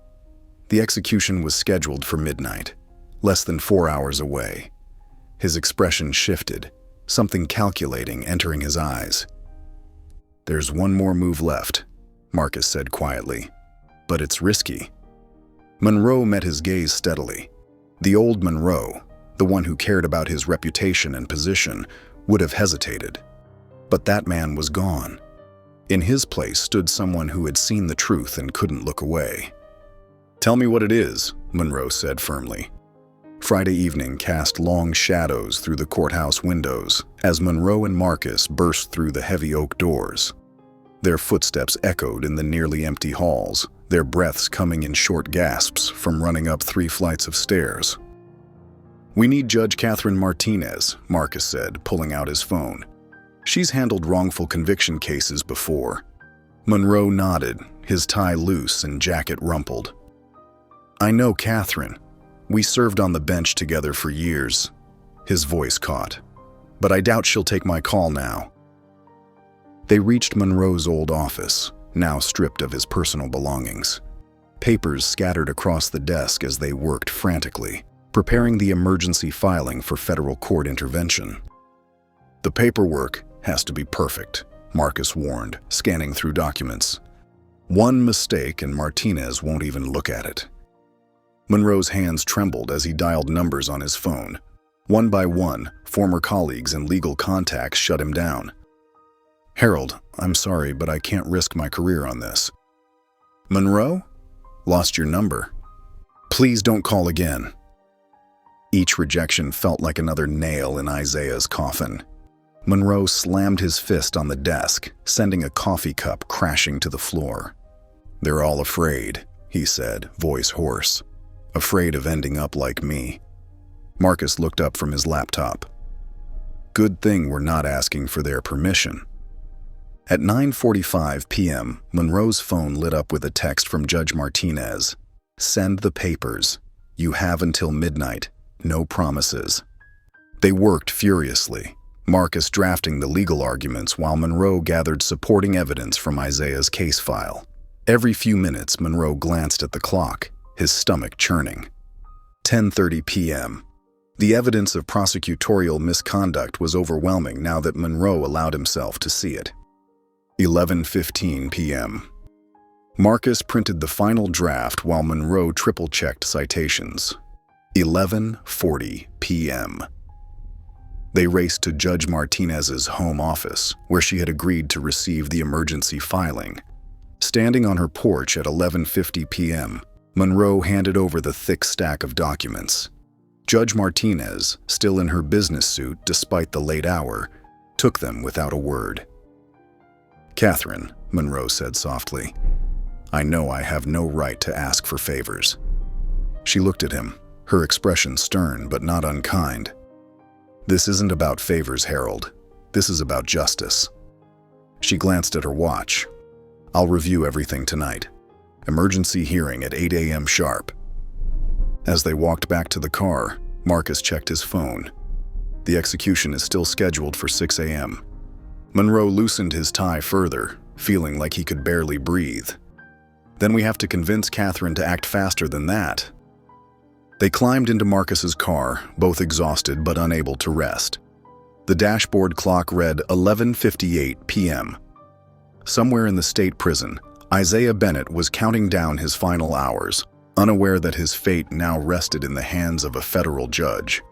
The execution was scheduled for midnight, less than 4 hours away. His expression shifted, something calculating entering his eyes. "There's one more move left," Marcus said quietly. "But it's risky." Monroe met his gaze steadily. The old Monroe, the one who cared about his reputation and position, would have hesitated. But that man was gone. In his place stood someone who had seen the truth and couldn't look away. "Tell me what it is," Monroe said firmly. Friday evening cast long shadows through the courthouse windows as Monroe and Marcus burst through the heavy oak doors. Their footsteps echoed in the nearly empty halls, their breaths coming in short gasps from running up 3 flights of stairs. "We need Judge Catherine Martinez," Marcus said, pulling out his phone. "She's handled wrongful conviction cases before." Monroe nodded, his tie loose and jacket rumpled. "I know Catherine. We served on the bench together for years." His voice caught. "But I doubt she'll take my call now." They reached Monroe's old office, now stripped of his personal belongings. Papers scattered across the desk as they worked frantically, preparing the emergency filing for federal court intervention. "The paperwork has to be perfect," Marcus warned, scanning through documents. "One mistake and Martinez won't even look at it." Monroe's hands trembled as he dialed numbers on his phone. One by one, former colleagues and legal contacts shut him down. "Harold, I'm sorry, but I can't risk my career on this." "Monroe? Lost your number. Please don't call again." Each rejection felt like another nail in Isaiah's coffin. Monroe slammed his fist on the desk, sending a coffee cup crashing to the floor. "They're all afraid," he said, voice hoarse. "Afraid of ending up like me." Marcus looked up from his laptop. "Good thing we're not asking for their permission." At 9:45 p.m., Monroe's phone lit up with a text from Judge Martinez. "Send the papers. You have until midnight. No promises." They worked furiously, Marcus drafting the legal arguments while Monroe gathered supporting evidence from Isaiah's case file. Every few minutes, Monroe glanced at the clock, his stomach churning. 10:30 p.m. The evidence of prosecutorial misconduct was overwhelming now that Monroe allowed himself to see it. 11:15 p.m. Marcus printed the final draft while Monroe triple-checked citations. 11:40 p.m. They raced to Judge Martinez's home office, where she had agreed to receive the emergency filing. Standing on her porch at 11:50 p.m., Monroe handed over the thick stack of documents. Judge Martinez, still in her business suit despite the late hour, took them without a word. "Catherine," Monroe said softly. "I know I have no right to ask for favors." She looked at him, her expression stern but not unkind. "This isn't about favors, Harold. This is about justice." She glanced at her watch. "I'll review everything tonight. Emergency hearing at 8 a.m. sharp." As they walked back to the car, Marcus checked his phone. The execution is still scheduled for 6 a.m. Monroe loosened his tie further, feeling like he could barely breathe. "Then we have to convince Catherine to act faster than that." They climbed into Marcus's car, both exhausted but unable to rest. The dashboard clock read 11:58 p.m. Somewhere in the state prison, Isaiah Bennett was counting down his final hours, unaware that his fate now rested in the hands of a federal judge.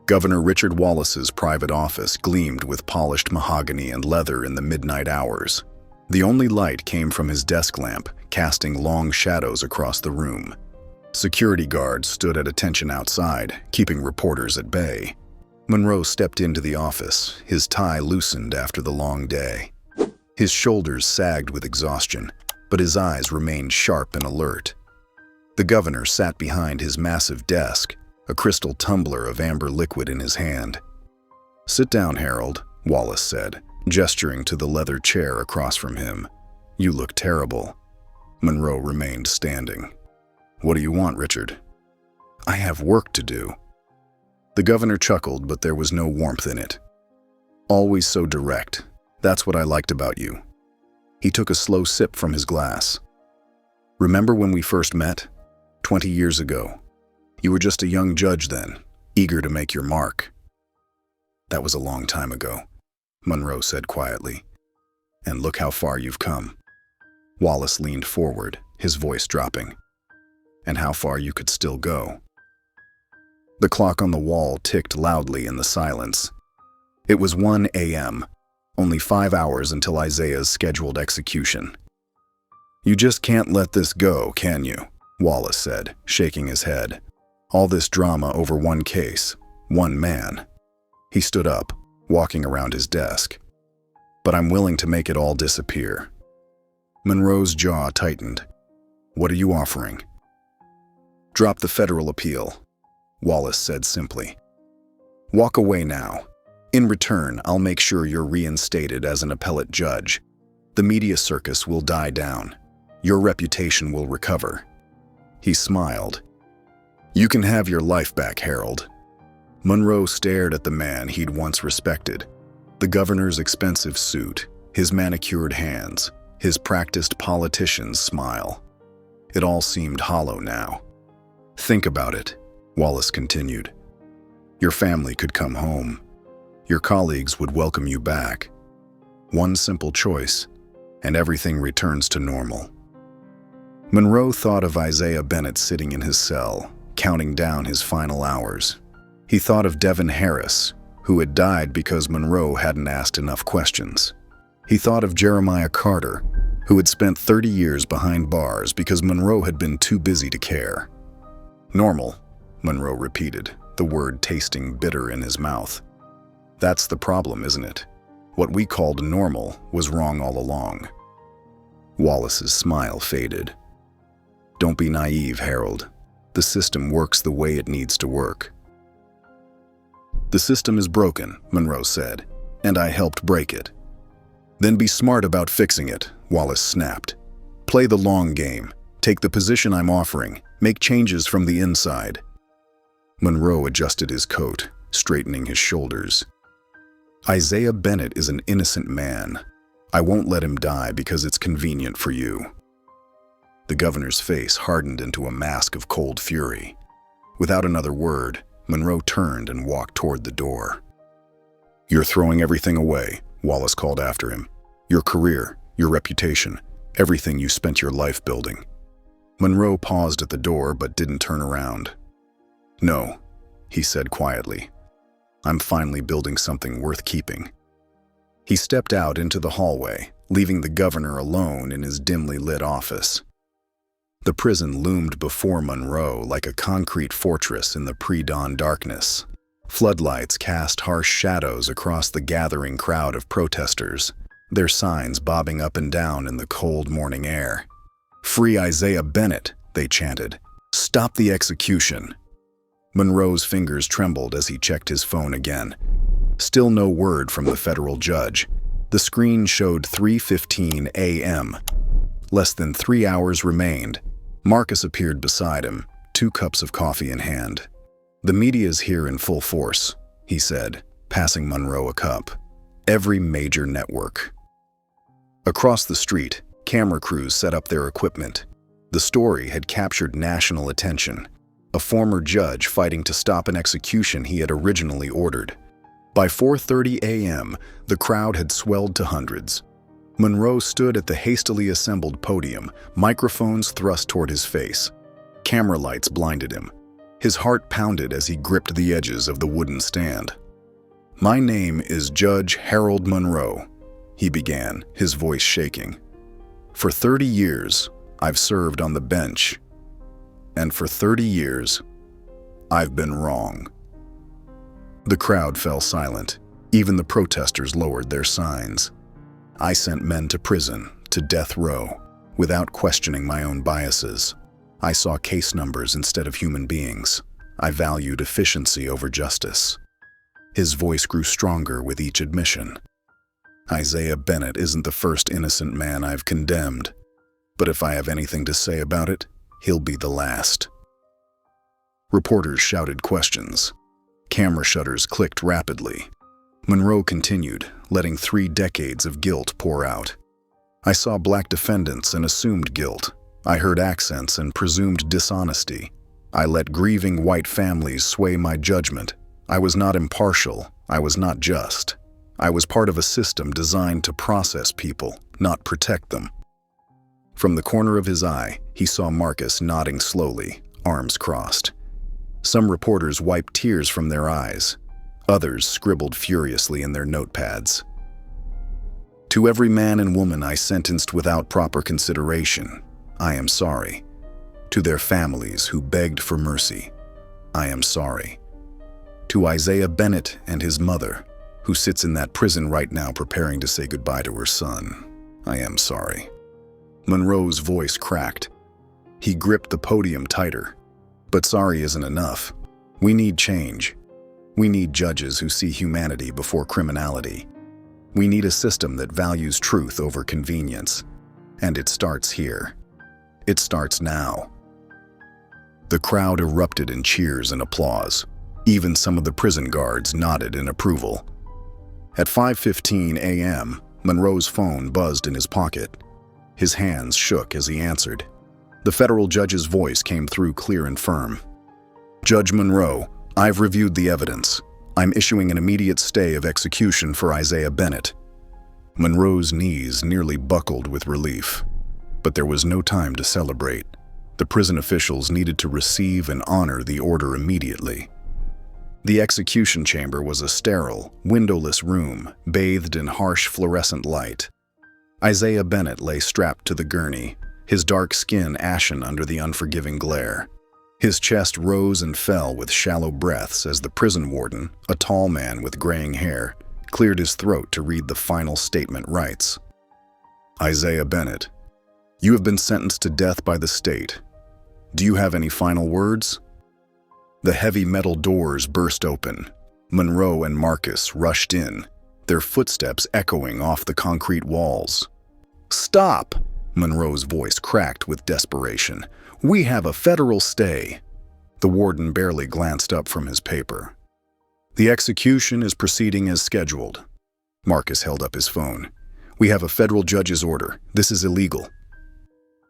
Governor Richard Wallace's private office gleamed with polished mahogany and leather in the midnight hours. The only light came from his desk lamp, casting long shadows across the room. Security guards stood at attention outside, keeping reporters at bay. Monroe stepped into the office, his tie loosened after the long day. His shoulders sagged with exhaustion, but his eyes remained sharp and alert. The governor sat behind his massive desk, a crystal tumbler of amber liquid in his hand. "Sit down, Harold," Wallace said, gesturing to the leather chair across from him. "You look terrible." Monroe remained standing. "What do you want, Richard?" "I have work to do." The governor chuckled, but there was no warmth in it. "Always so direct. That's what I liked about you." He took a slow sip from his glass. "Remember when we first met? 20 years ago. You were just a young judge then, eager to make your mark." "That was a long time ago," Monroe said quietly. "And look how far you've come." Wallace leaned forward, his voice dropping. "And how far you could still go." The clock on the wall ticked loudly in the silence. It was 1 a.m., only 5 hours until Isaiah's scheduled execution. "You just can't let this go, can you?" Wallace said, shaking his head. "All this drama over one case, one man." He stood up, walking around his desk. "But I'm willing to make it all disappear." Monroe's jaw tightened. "What are you offering?" "Drop the federal appeal," Wallace said simply. "Walk away now. In return, I'll make sure you're reinstated as an appellate judge. The media circus will die down. Your reputation will recover." He smiled. "You can have your life back, Harold." Monroe stared at the man he'd once respected. The governor's expensive suit, his manicured hands, his practiced politician's smile. It all seemed hollow now. "Think about it," Wallace continued. "Your family could come home. Your colleagues would welcome you back. One simple choice, and everything returns to normal." Monroe thought of Isaiah Bennett sitting in his cell, counting down his final hours. He thought of Devin Harris, who had died because Monroe hadn't asked enough questions. He thought of Jeremiah Carter, who had spent 30 years behind bars because Monroe had been too busy to care. "Normal," Monroe repeated, the word tasting bitter in his mouth. "That's the problem, isn't it? What we called normal was wrong all along." Wallace's smile faded. "Don't be naive, Harold. The system works the way it needs to work." "The system is broken," Monroe said, "and I helped break it." "Then be smart about fixing it," Wallace snapped. "Play the long game. Take the position I'm offering. Make changes from the inside." Monroe adjusted his coat, straightening his shoulders. "Isaiah Bennett is an innocent man. I won't let him die because it's convenient for you." The governor's face hardened into a mask of cold fury. Without another word, Monroe turned and walked toward the door. "You're throwing everything away," Wallace called after him. "Your career, your reputation, everything you spent your life building." Monroe paused at the door but didn't turn around. "No," he said quietly. "I'm finally building something worth keeping." He stepped out into the hallway, leaving the governor alone in his dimly lit office. The prison loomed before Monroe like a concrete fortress in the pre-dawn darkness. Floodlights cast harsh shadows across the gathering crowd of protesters, their signs bobbing up and down in the cold morning air. "Free Isaiah Bennett," they chanted. "Stop the execution." Monroe's fingers trembled as he checked his phone again. Still no word from the federal judge. The screen showed 3:15 a.m. Less than 3 hours remained. Marcus appeared beside him, 2 cups of coffee in hand. "The media's here in full force," he said, passing Monroe a cup. "Every major network." Across the street, camera crews set up their equipment. The story had captured national attention. A former judge fighting to stop an execution he had originally ordered. By 4:30 a.m., the crowd had swelled to hundreds. Monroe stood at the hastily assembled podium, microphones thrust toward his face. Camera lights blinded him. His heart pounded as he gripped the edges of the wooden stand. "My name is Judge Harold Monroe," he began, his voice shaking. "For 30 years, I've served on the bench. And for 30 years, I've been wrong." The crowd fell silent. Even the protesters lowered their signs. "I sent men to prison, to death row, without questioning my own biases. I saw case numbers instead of human beings. I valued efficiency over justice." His voice grew stronger with each admission. "Isaiah Bennett isn't the first innocent man I've condemned. But if I have anything to say about it, he'll be the last." Reporters shouted questions. Camera shutters clicked rapidly. Monroe continued, letting 3 decades of guilt pour out. "I saw black defendants and assumed guilt. I heard accents and presumed dishonesty. I let grieving white families sway my judgment. I was not impartial. I was not just. I was part of a system designed to process people, not protect them." From the corner of his eye, he saw Marcus nodding slowly, arms crossed. Some reporters wiped tears from their eyes. Others scribbled furiously in their notepads. "To every man and woman I sentenced without proper consideration, I am sorry. To their families who begged for mercy, I am sorry. To Isaiah Bennett and his mother, who sits in that prison right now preparing to say goodbye to her son, I am sorry." Monroe's voice cracked. He gripped the podium tighter. "But sorry isn't enough. We need change. We need judges who see humanity before criminality. We need a system that values truth over convenience. And it starts here. It starts now." The crowd erupted in cheers and applause. Even some of the prison guards nodded in approval. At 5:15 a.m., Monroe's phone buzzed in his pocket. His hands shook as he answered. The federal judge's voice came through clear and firm. "Judge Monroe, I've reviewed the evidence. I'm issuing an immediate stay of execution for Isaiah Bennett." Monroe's knees nearly buckled with relief. But there was no time to celebrate. The prison officials needed to receive and honor the order immediately. The execution chamber was a sterile, windowless room, bathed in harsh fluorescent light. Isaiah Bennett lay strapped to the gurney, his dark skin ashen under the unforgiving glare. His chest rose and fell with shallow breaths as the prison warden, a tall man with graying hair, cleared his throat to read the final statement rights. "Isaiah Bennett, you have been sentenced to death by the state. Do you have any final words?" The heavy metal doors burst open. Monroe and Marcus rushed in, their footsteps echoing off the concrete walls. "Stop!" Monroe's voice cracked with desperation. "We have a federal stay." The warden barely glanced up from his paper. "The execution is proceeding as scheduled." Marcus held up his phone. "We have a federal judge's order. This is illegal."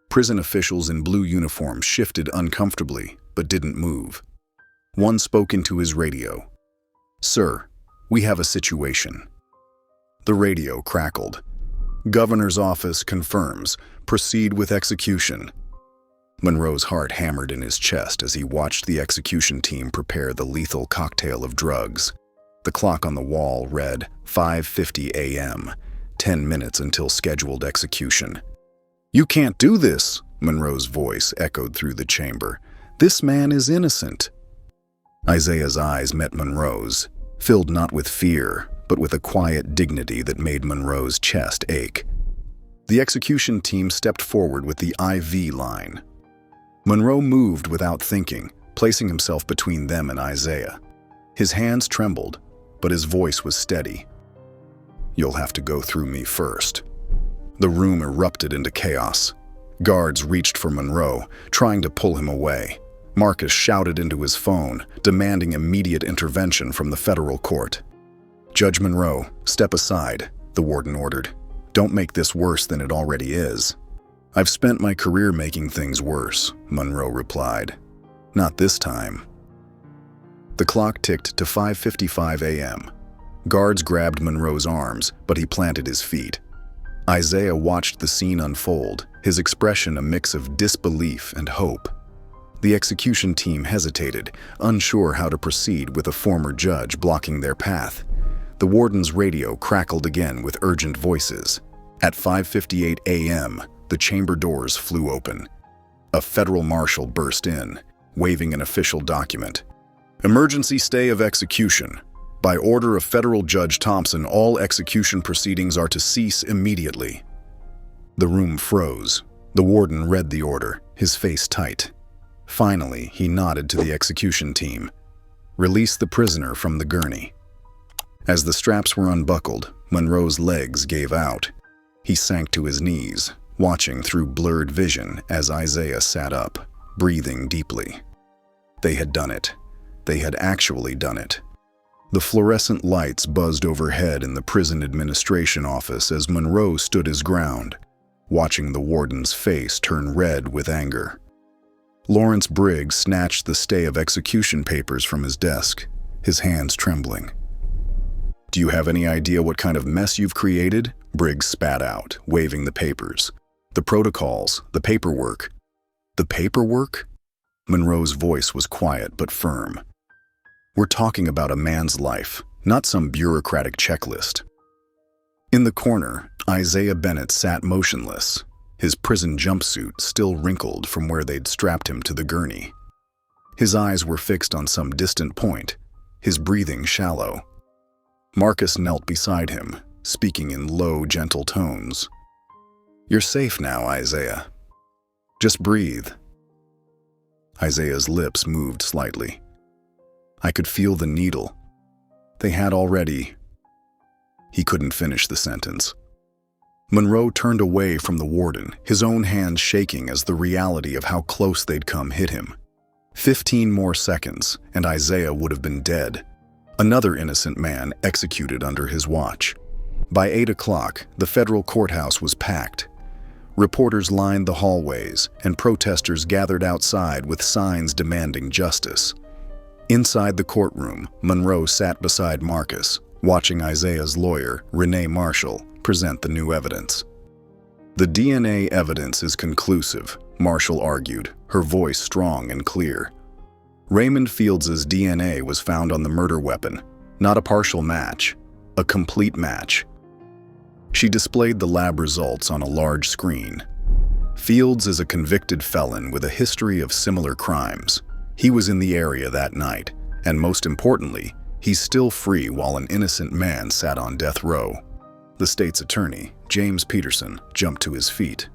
Prison officials in blue uniforms shifted uncomfortably, but didn't move. One spoke into his radio. "Sir, we have a situation." The radio crackled. "Governor's office confirms. Proceed with execution." Monroe's heart hammered in his chest as he watched the execution team prepare the lethal cocktail of drugs. The clock on the wall read 5:50 a.m., 10 minutes until scheduled execution. "You can't do this," Monroe's voice echoed through the chamber. "This man is innocent." Isaiah's eyes met Monroe's, filled not with fear, but with a quiet dignity that made Monroe's chest ache. The execution team stepped forward with the IV line. Monroe moved without thinking, placing himself between them and Isaiah. His hands trembled, but his voice was steady. "You'll have to go through me first." The room erupted into chaos. Guards reached for Monroe, trying to pull him away. Marcus shouted into his phone, demanding immediate intervention from the federal court. "Judge Monroe, step aside," the warden ordered. "Don't make this worse than it already is." "I've spent my career making things worse," Monroe replied. "Not this time." The clock ticked to 5:55 a.m. Guards grabbed Monroe's arms, but he planted his feet. Isaiah watched the scene unfold, his expression a mix of disbelief and hope. The execution team hesitated, unsure how to proceed with a former judge blocking their path. The warden's radio crackled again with urgent voices. At 5:58 a.m., the chamber doors flew open. A federal marshal burst in, waving an official document. "Emergency stay of execution. By order of Federal Judge Thompson, all execution proceedings are to cease immediately." The room froze. The warden read the order, his face tight. Finally, he nodded to the execution team. "Release the prisoner from the gurney." As the straps were unbuckled, Monroe's legs gave out. He sank to his knees, watching through blurred vision as Isaiah sat up, breathing deeply. They had done it. They had actually done it. The fluorescent lights buzzed overhead in the prison administration office as Monroe stood his ground, watching the warden's face turn red with anger. Lawrence Briggs snatched the stay of execution papers from his desk, his hands trembling. "Do you have any idea what kind of mess you've created?" Briggs spat out, waving the papers. "The protocols, the paperwork." "The paperwork?" Monroe's voice was quiet but firm. "We're talking about a man's life, not some bureaucratic checklist." In the corner, Isaiah Bennett sat motionless, his prison jumpsuit still wrinkled from where they'd strapped him to the gurney. His eyes were fixed on some distant point, his breathing shallow. Marcus knelt beside him, speaking in low, gentle tones. "You're safe now, Isaiah. Just breathe." Isaiah's lips moved slightly. I could feel the needle. They had already... He couldn't finish the sentence. Monroe turned away from the warden, his own hands shaking as the reality of how close they'd come hit him. 15 more seconds, and Isaiah would have been dead. Another innocent man executed under his watch. By 8 o'clock, the federal courthouse was packed. Reporters lined the hallways, and protesters gathered outside with signs demanding justice. Inside the courtroom, Monroe sat beside Marcus, watching Isaiah's lawyer, Renee Marshall, present the new evidence. "The DNA evidence is conclusive," Marshall argued, her voice strong and clear. "Raymond Fields' DNA was found on the murder weapon, not a partial match, a complete match." She displayed the lab results on a large screen. Fields is a convicted felon with a history of similar crimes. He was in the area that night, and most importantly, he's still free while an innocent man sat on death row. The state's attorney, James Peterson, jumped to his feet.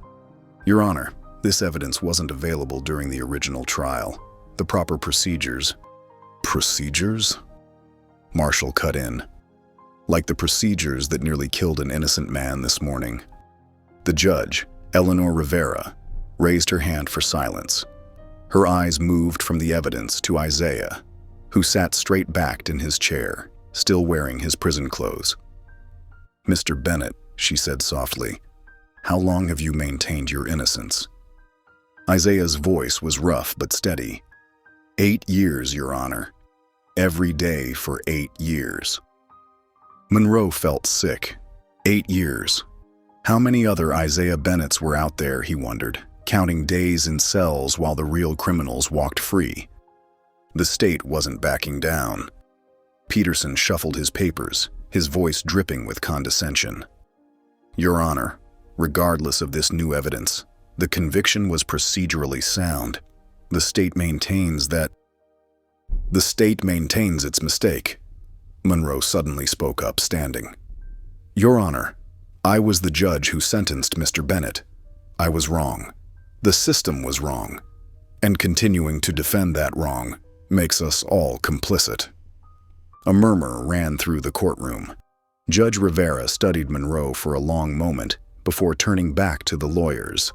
"Your Honor, this evidence wasn't available during the original trial. The proper procedures..." "Procedures?" Marshall cut in. "Like the procedures that nearly killed an innocent man this morning." The judge, Eleanor Rivera, raised her hand for silence. Her eyes moved from the evidence to Isaiah, who sat straight-backed in his chair, still wearing his prison clothes. "Mr. Bennett," she said softly, "how long have you maintained your innocence?" Isaiah's voice was rough but steady. 8 years, Your Honor. Every day for 8 years. Monroe felt sick. 8 years. How many other Isaiah Bennetts were out there, he wondered, counting days in cells while the real criminals walked free. The state wasn't backing down. Peterson shuffled his papers, his voice dripping with condescension. "Your Honor, regardless of this new evidence, the conviction was procedurally sound. The state maintains its mistake." Monroe suddenly spoke up, standing. "Your Honor, I was the judge who sentenced Mr. Bennett. I was wrong. The system was wrong. And continuing to defend that wrong makes us all complicit." A murmur ran through the courtroom. Judge Rivera studied Monroe for a long moment before turning back to the lawyers.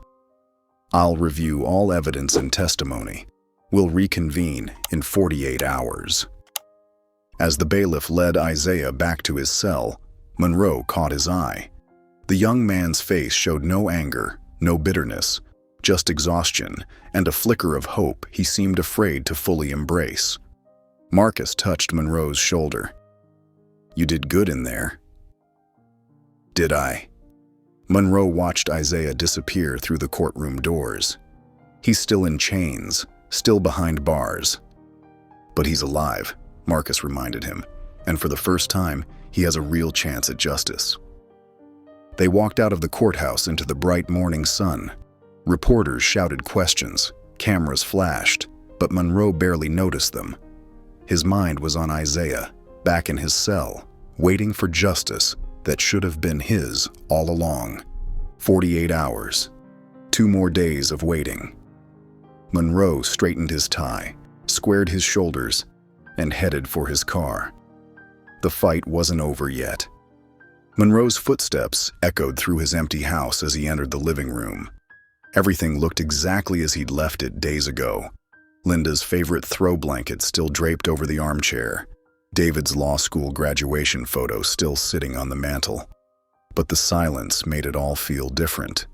"I'll review all evidence and testimony. We'll reconvene in 48 hours. As the bailiff led Isaiah back to his cell, Monroe caught his eye. The young man's face showed no anger, no bitterness, just exhaustion and a flicker of hope he seemed afraid to fully embrace. Marcus touched Monroe's shoulder. "You did good in there." "Did I?" Monroe watched Isaiah disappear through the courtroom doors. "He's still in chains, still behind bars. But he's alive," Marcus reminded him, "and for the first time, he has a real chance at justice." They walked out of the courthouse into the bright morning sun. Reporters shouted questions, cameras flashed, but Monroe barely noticed them. His mind was on Isaiah, back in his cell, waiting for justice that should have been his all along. 48 hours. 2 more days of waiting. Monroe straightened his tie, squared his shoulders, and headed for his car. The fight wasn't over yet. Monroe's footsteps echoed through his empty house as he entered the living room. Everything looked exactly as he'd left it days ago. Linda's favorite throw blanket still draped over the armchair. David's law school graduation photo still sitting on the mantel. But the silence made it all feel different.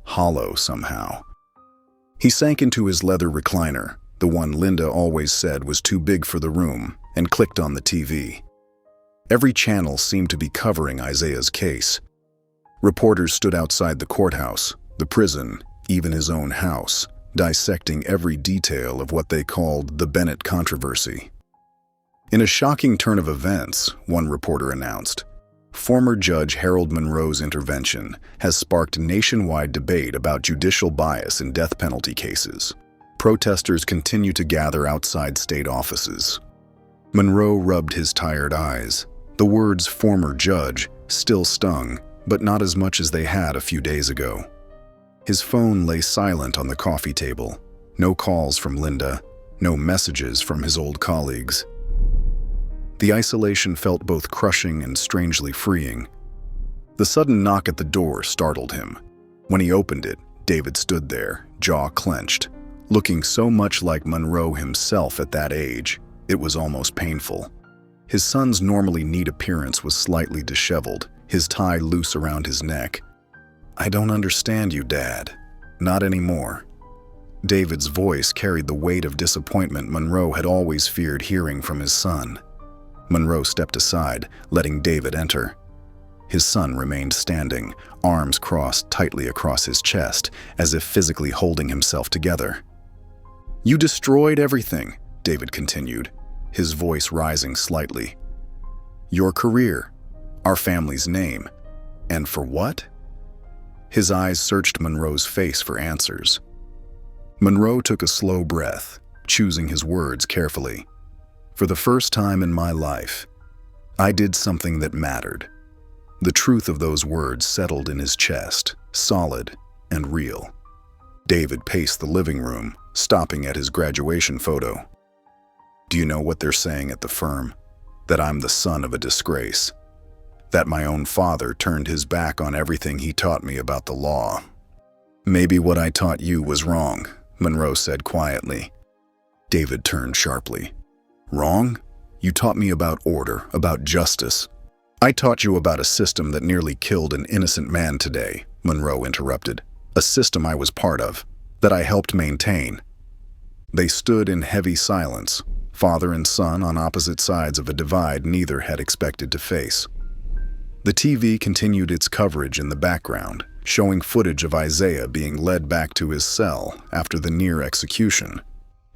Hollow somehow. He sank into his leather recliner, the one Linda always said was too big for the room, and clicked on the TV. Every channel seemed to be covering Isaiah's case. Reporters stood outside the courthouse, the prison, even his own house, dissecting every detail of what they called the Bennett controversy. In a shocking turn of events, one reporter announced, former Judge Harold Monroe's intervention has sparked nationwide debate about judicial bias in death penalty cases. Protesters continue to gather outside state offices. Monroe rubbed his tired eyes. The words "former judge" still stung, but not as much as they had a few days ago. His phone lay silent on the coffee table. No calls from Linda, no messages from his old colleagues. The isolation felt both crushing and strangely freeing. The sudden knock at the door startled him. When he opened it, David stood there, jaw clenched, looking so much like Monroe himself at that age, it was almost painful. His son's normally neat appearance was slightly disheveled, his tie loose around his neck. "I don't understand you, Dad. Not anymore." David's voice carried the weight of disappointment Monroe had always feared hearing from his son. Monroe stepped aside, letting David enter. His son remained standing, arms crossed tightly across his chest, as if physically holding himself together. "You destroyed everything," David continued, his voice rising slightly. "Your career, our family's name. And for what?" His eyes searched Monroe's face for answers. Monroe took a slow breath, choosing his words carefully. "For the first time in my life, I did something that mattered." The truth of those words settled in his chest, solid and real. David paced the living room, stopping at his graduation photo. "Do you know what they're saying at the firm? That I'm the son of a disgrace. That my own father turned his back on everything he taught me about the law." "Maybe what I taught you was wrong," Monroe said quietly. David turned sharply. "Wrong? You taught me about order, about justice." "I taught you about a system that nearly killed an innocent man today," Monroe interrupted. "A system I was part of, that I helped maintain." They stood in heavy silence, father and son on opposite sides of a divide neither had expected to face. The TV continued its coverage in the background, showing footage of Isaiah being led back to his cell after the near execution.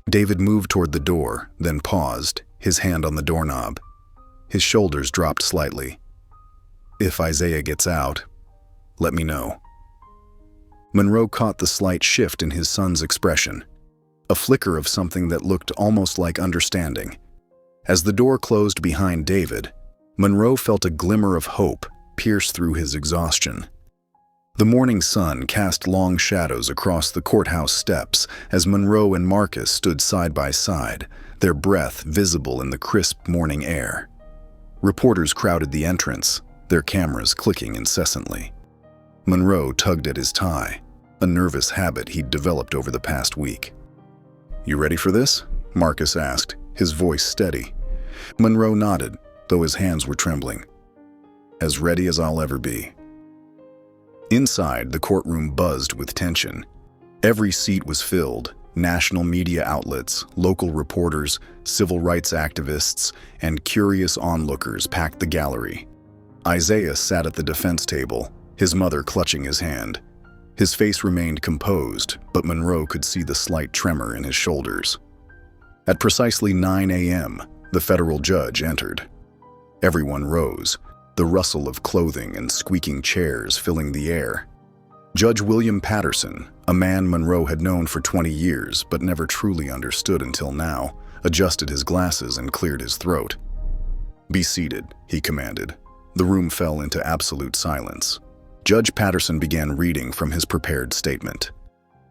David moved toward the door, then paused, his hand on the doorknob. His shoulders dropped slightly. "If Isaiah gets out, let me know." Monroe caught the slight shift in his son's expression, a flicker of something that looked almost like understanding. As the door closed behind David, Monroe felt a glimmer of hope pierce through his exhaustion. The morning sun cast long shadows across the courthouse steps as Monroe and Marcus stood side by side, their breath visible in the crisp morning air. Reporters crowded the entrance, their cameras clicking incessantly. Monroe tugged at his tie, a nervous habit he'd developed over the past week. "You ready for this?" Marcus asked, his voice steady. Monroe nodded, though his hands were trembling. "As ready as I'll ever be." Inside, the courtroom buzzed with tension. Every seat was filled. National media outlets, local reporters, civil rights activists, and curious onlookers packed the gallery. Isaiah sat at the defense table, his mother clutching his hand. His face remained composed, but Monroe could see the slight tremor in his shoulders. At precisely 9 a.m., the federal judge entered. Everyone rose, the rustle of clothing and squeaking chairs filling the air. Judge William Patterson, a man Monroe had known for 20 years but never truly understood until now, adjusted his glasses and cleared his throat. "Be seated," he commanded. The room fell into absolute silence. Judge Patterson began reading from his prepared statement.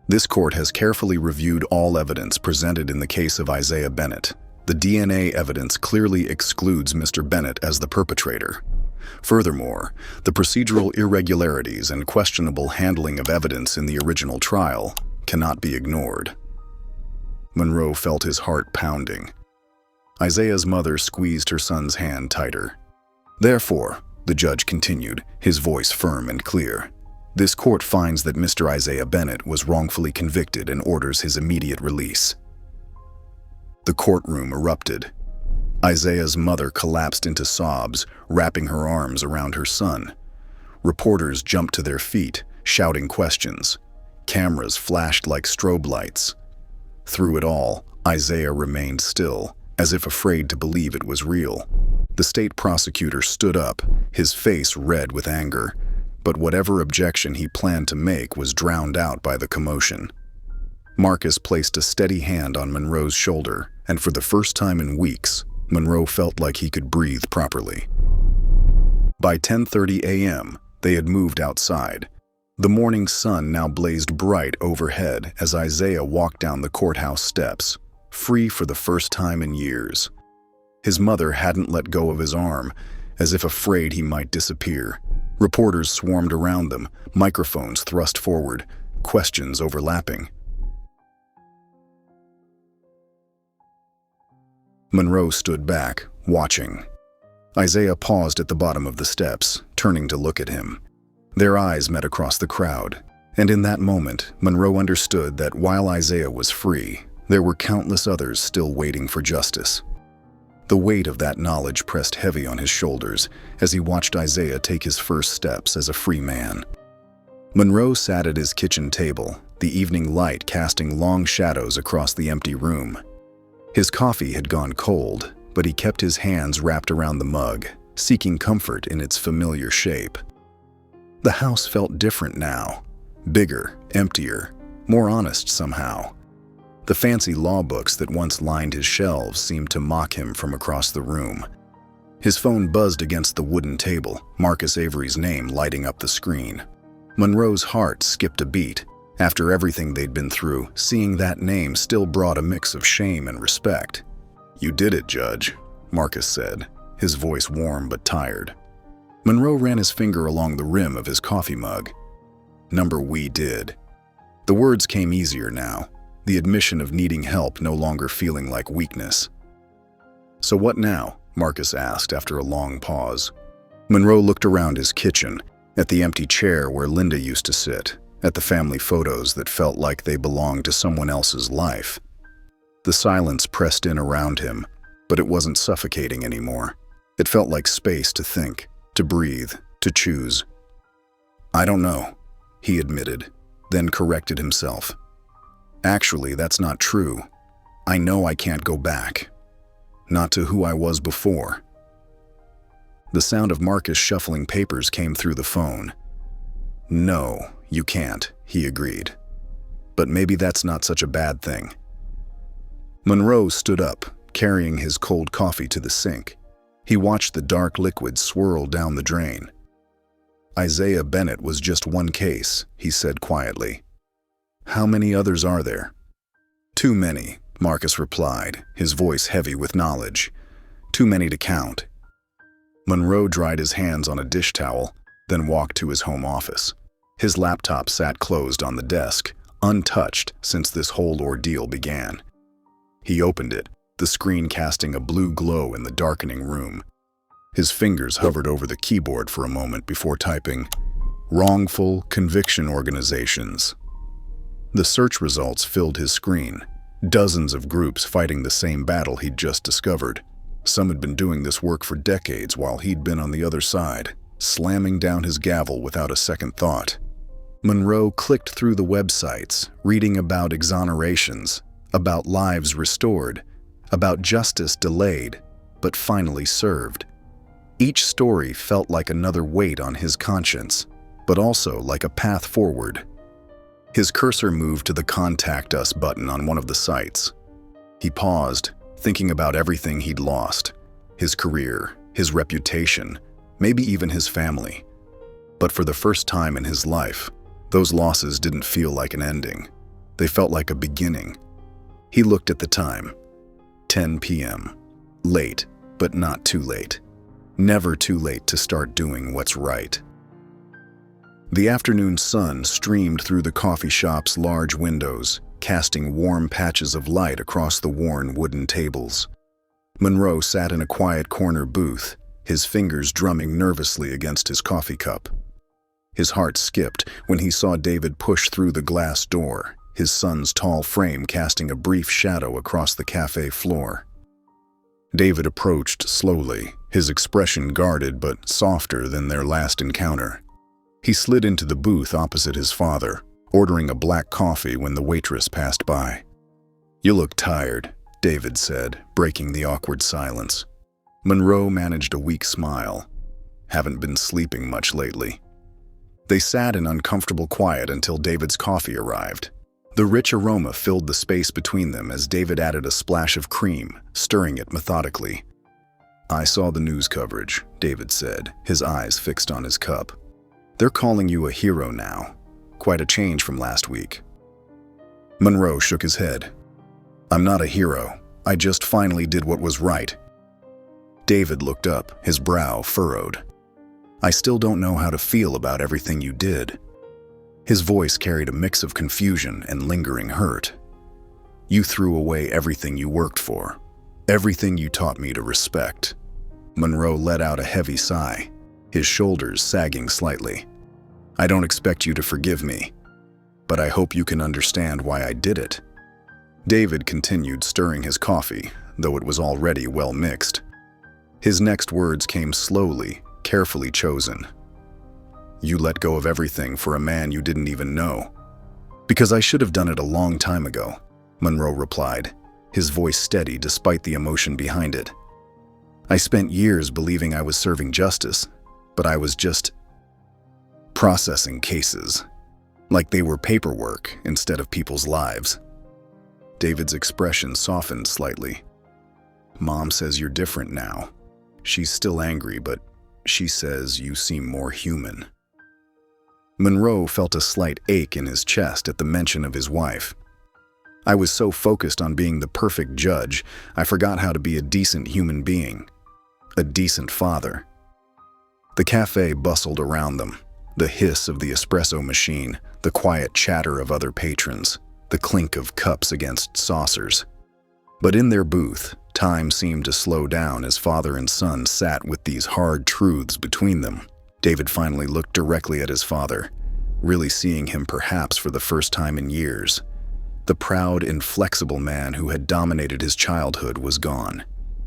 "This court has carefully reviewed all evidence presented in the case of Isaiah Bennett. The DNA evidence clearly excludes Mr. Bennett as the perpetrator. Furthermore, the procedural irregularities and questionable handling of evidence in the original trial cannot be ignored." Monroe felt his heart pounding. Isaiah's mother squeezed her son's hand tighter. "Therefore," the judge continued, his voice firm and clear, "this court finds that Mr. Isaiah Bennett was wrongfully convicted and orders his immediate release." The courtroom erupted. Isaiah's mother collapsed into sobs, wrapping her arms around her son. Reporters jumped to their feet, shouting questions. Cameras flashed like strobe lights. Through it all, Isaiah remained still, as if afraid to believe it was real. The state prosecutor stood up, his face red with anger, but whatever objection he planned to make was drowned out by the commotion. Marcus placed a steady hand on Monroe's shoulder, and for the first time in weeks, Monroe felt like he could breathe properly. By 10:30 a.m., they had moved outside. The morning sun now blazed bright overhead as Isaiah walked down the courthouse steps, free for the first time in years. His mother hadn't let go of his arm, as if afraid he might disappear. Reporters swarmed around them, microphones thrust forward, questions overlapping. Monroe stood back, watching. Isaiah paused at the bottom of the steps, turning to look at him. Their eyes met across the crowd, and in that moment, Monroe understood that while Isaiah was free, there were countless others still waiting for justice. The weight of that knowledge pressed heavy on his shoulders as he watched Isaiah take his first steps as a free man. Monroe sat at his kitchen table, the evening light casting long shadows across the empty room. His coffee had gone cold, but he kept his hands wrapped around the mug, seeking comfort in its familiar shape. The house felt different now, bigger, emptier, more honest somehow. The fancy law books that once lined his shelves seemed to mock him from across the room. His phone buzzed against the wooden table, Marcus Avery's name lighting up the screen. Monroe's heart skipped a beat. After everything they'd been through, seeing that name still brought a mix of shame and respect. "You did it, Judge," Marcus said, his voice warm but tired. Monroe ran his finger along the rim of his coffee mug. "We did." The words came easier now, the admission of needing help no longer feeling like weakness. "So what now?" Marcus asked after a long pause. Monroe looked around his kitchen, at the empty chair where Linda used to sit, at the family photos that felt like they belonged to someone else's life. The silence pressed in around him, but it wasn't suffocating anymore. It felt like space to think, to breathe, to choose. "I don't know," he admitted, then corrected himself. "Actually, that's not true. I know I can't go back. Not to who I was before." The sound of Marcus shuffling papers came through the phone. "No, you can't," he agreed. "But maybe that's not such a bad thing." Monroe stood up, carrying his cold coffee to the sink. He watched the dark liquid swirl down the drain. Isaiah Bennett was just one case, he said quietly. How many others are there? Too many, Marcus replied, his voice heavy with knowledge. Too many to count. Monroe dried his hands on a dish towel, then walked to his home office. His laptop sat closed on the desk, untouched since this whole ordeal began. He opened it, the screen casting a blue glow in the darkening room. His fingers hovered over the keyboard for a moment before typing, "Wrongful conviction organizations." The search results filled his screen, dozens of groups fighting the same battle he'd just discovered. Some had been doing this work for decades while he'd been on the other side, slamming down his gavel without a second thought. Monroe clicked through the websites, reading about exonerations, about lives restored, about justice delayed, but finally served. Each story felt like another weight on his conscience, but also like a path forward. His cursor moved to the Contact Us button on one of the sites. He paused, thinking about everything he'd lost, his career, his reputation, maybe even his family. But for the first time in his life, those losses didn't feel like an ending. They felt like a beginning. He looked at the time. 10 p.m. Late, but not too late. Never too late to start doing what's right. The afternoon sun streamed through the coffee shop's large windows, casting warm patches of light across the worn wooden tables. Monroe sat in a quiet corner booth, his fingers drumming nervously against his coffee cup. His heart skipped when he saw David push through the glass door, his son's tall frame casting a brief shadow across the cafe floor. David approached slowly, his expression guarded but softer than their last encounter. He slid into the booth opposite his father, ordering a black coffee when the waitress passed by. "You look tired," David said, breaking the awkward silence. Monroe managed a weak smile. "Haven't been sleeping much lately." They sat in uncomfortable quiet until David's coffee arrived. The rich aroma filled the space between them as David added a splash of cream, stirring it methodically. "I saw the news coverage," David said, his eyes fixed on his cup. "They're calling you a hero now. Quite a change from last week." Monroe shook his head. "I'm not a hero. I just finally did what was right." David looked up, his brow furrowed. "I still don't know how to feel about everything you did." His voice carried a mix of confusion and lingering hurt. "You threw away everything you worked for, everything you taught me to respect." Monroe let out a heavy sigh, his shoulders sagging slightly. "I don't expect you to forgive me, but I hope you can understand why I did it." David continued stirring his coffee, though it was already well mixed. His next words came slowly, carefully chosen. "You let go of everything for a man you didn't even know." "Because I should have done it a long time ago," Monroe replied, his voice steady despite the emotion behind it. "I spent years believing I was serving justice, but I was just processing cases, like they were paperwork instead of people's lives." David's expression softened slightly. "Mom says you're different now. She's still angry, but she says you seem more human." Monroe felt a slight ache in his chest at the mention of his wife. "I was so focused on being the perfect judge, I forgot how to be a decent human being, a decent father." The cafe bustled around them, the hiss of the espresso machine, the quiet chatter of other patrons, the clink of cups against saucers. But in their booth, time seemed to slow down as father and son sat with these hard truths between them. David finally looked directly at his father, really seeing him perhaps for the first time in years. The proud, inflexible man who had dominated his childhood was gone.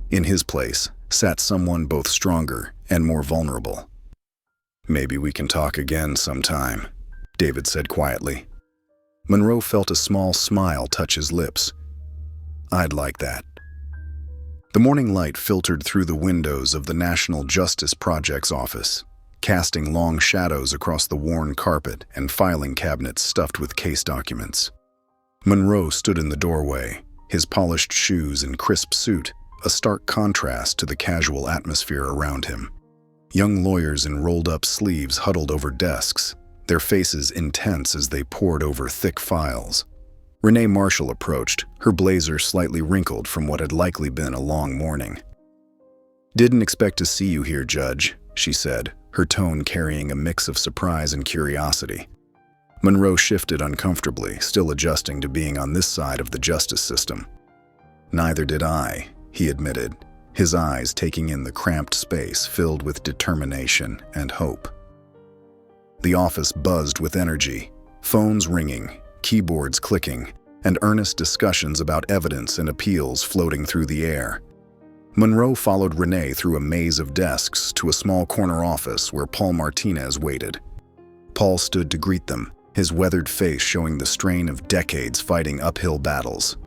In his place sat someone both stronger and more vulnerable. "Maybe we can talk again sometime," David said quietly. Monroe felt a small smile touch his lips. "I'd like that." The morning light filtered through the windows of the National Justice Project's office, casting long shadows across the worn carpet and filing cabinets stuffed with case documents. Monroe stood in the doorway, his polished shoes and crisp suit a stark contrast to the casual atmosphere around him. Young lawyers in rolled-up sleeves huddled over desks, their faces intense as they pored over thick files. Renee Marshall approached, her blazer slightly wrinkled from what had likely been a long morning. "Didn't expect to see you here, Judge," she said, her tone carrying a mix of surprise and curiosity. Monroe shifted uncomfortably, still adjusting to being on this side of the justice system. "Neither did I," he admitted, his eyes taking in the cramped space filled with determination and hope. The office buzzed with energy, phones ringing, keyboards clicking, and earnest discussions about evidence and appeals floating through the air. Monroe followed Renee through a maze of desks to a small corner office where Paul Martinez waited. Paul stood to greet them, his weathered face showing the strain of decades fighting uphill battles.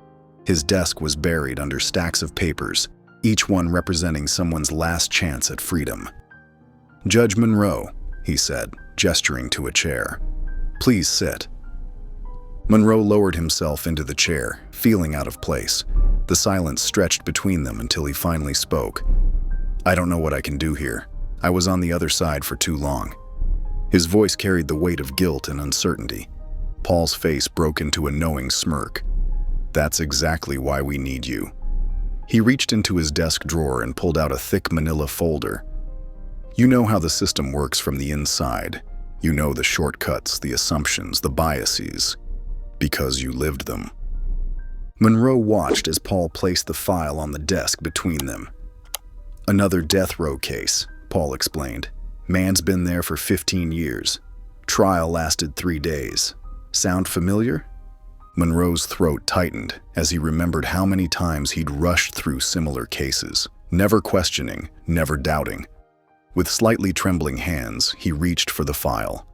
His desk was buried under stacks of papers, each one representing someone's last chance at freedom. "Judge Monroe," he said, gesturing to a chair. "Please sit." Monroe lowered himself into the chair, feeling out of place. The silence stretched between them until he finally spoke. "I don't know what I can do here. I was on the other side for too long." His voice carried the weight of guilt and uncertainty. Paul's face broke into a knowing smirk. "That's exactly why we need you." He reached into his desk drawer and pulled out a thick manila folder. "You know how the system works from the inside. You know the shortcuts, the assumptions, the biases, because you lived them." Monroe watched as Paul placed the file on the desk between them. "Another death row case," Paul explained. "Man's been there for 15 years. Trial lasted 3 days. Sound familiar?" Monroe's throat tightened as he remembered how many times he'd rushed through similar cases, never questioning, never doubting. With slightly trembling hands, he reached for the file.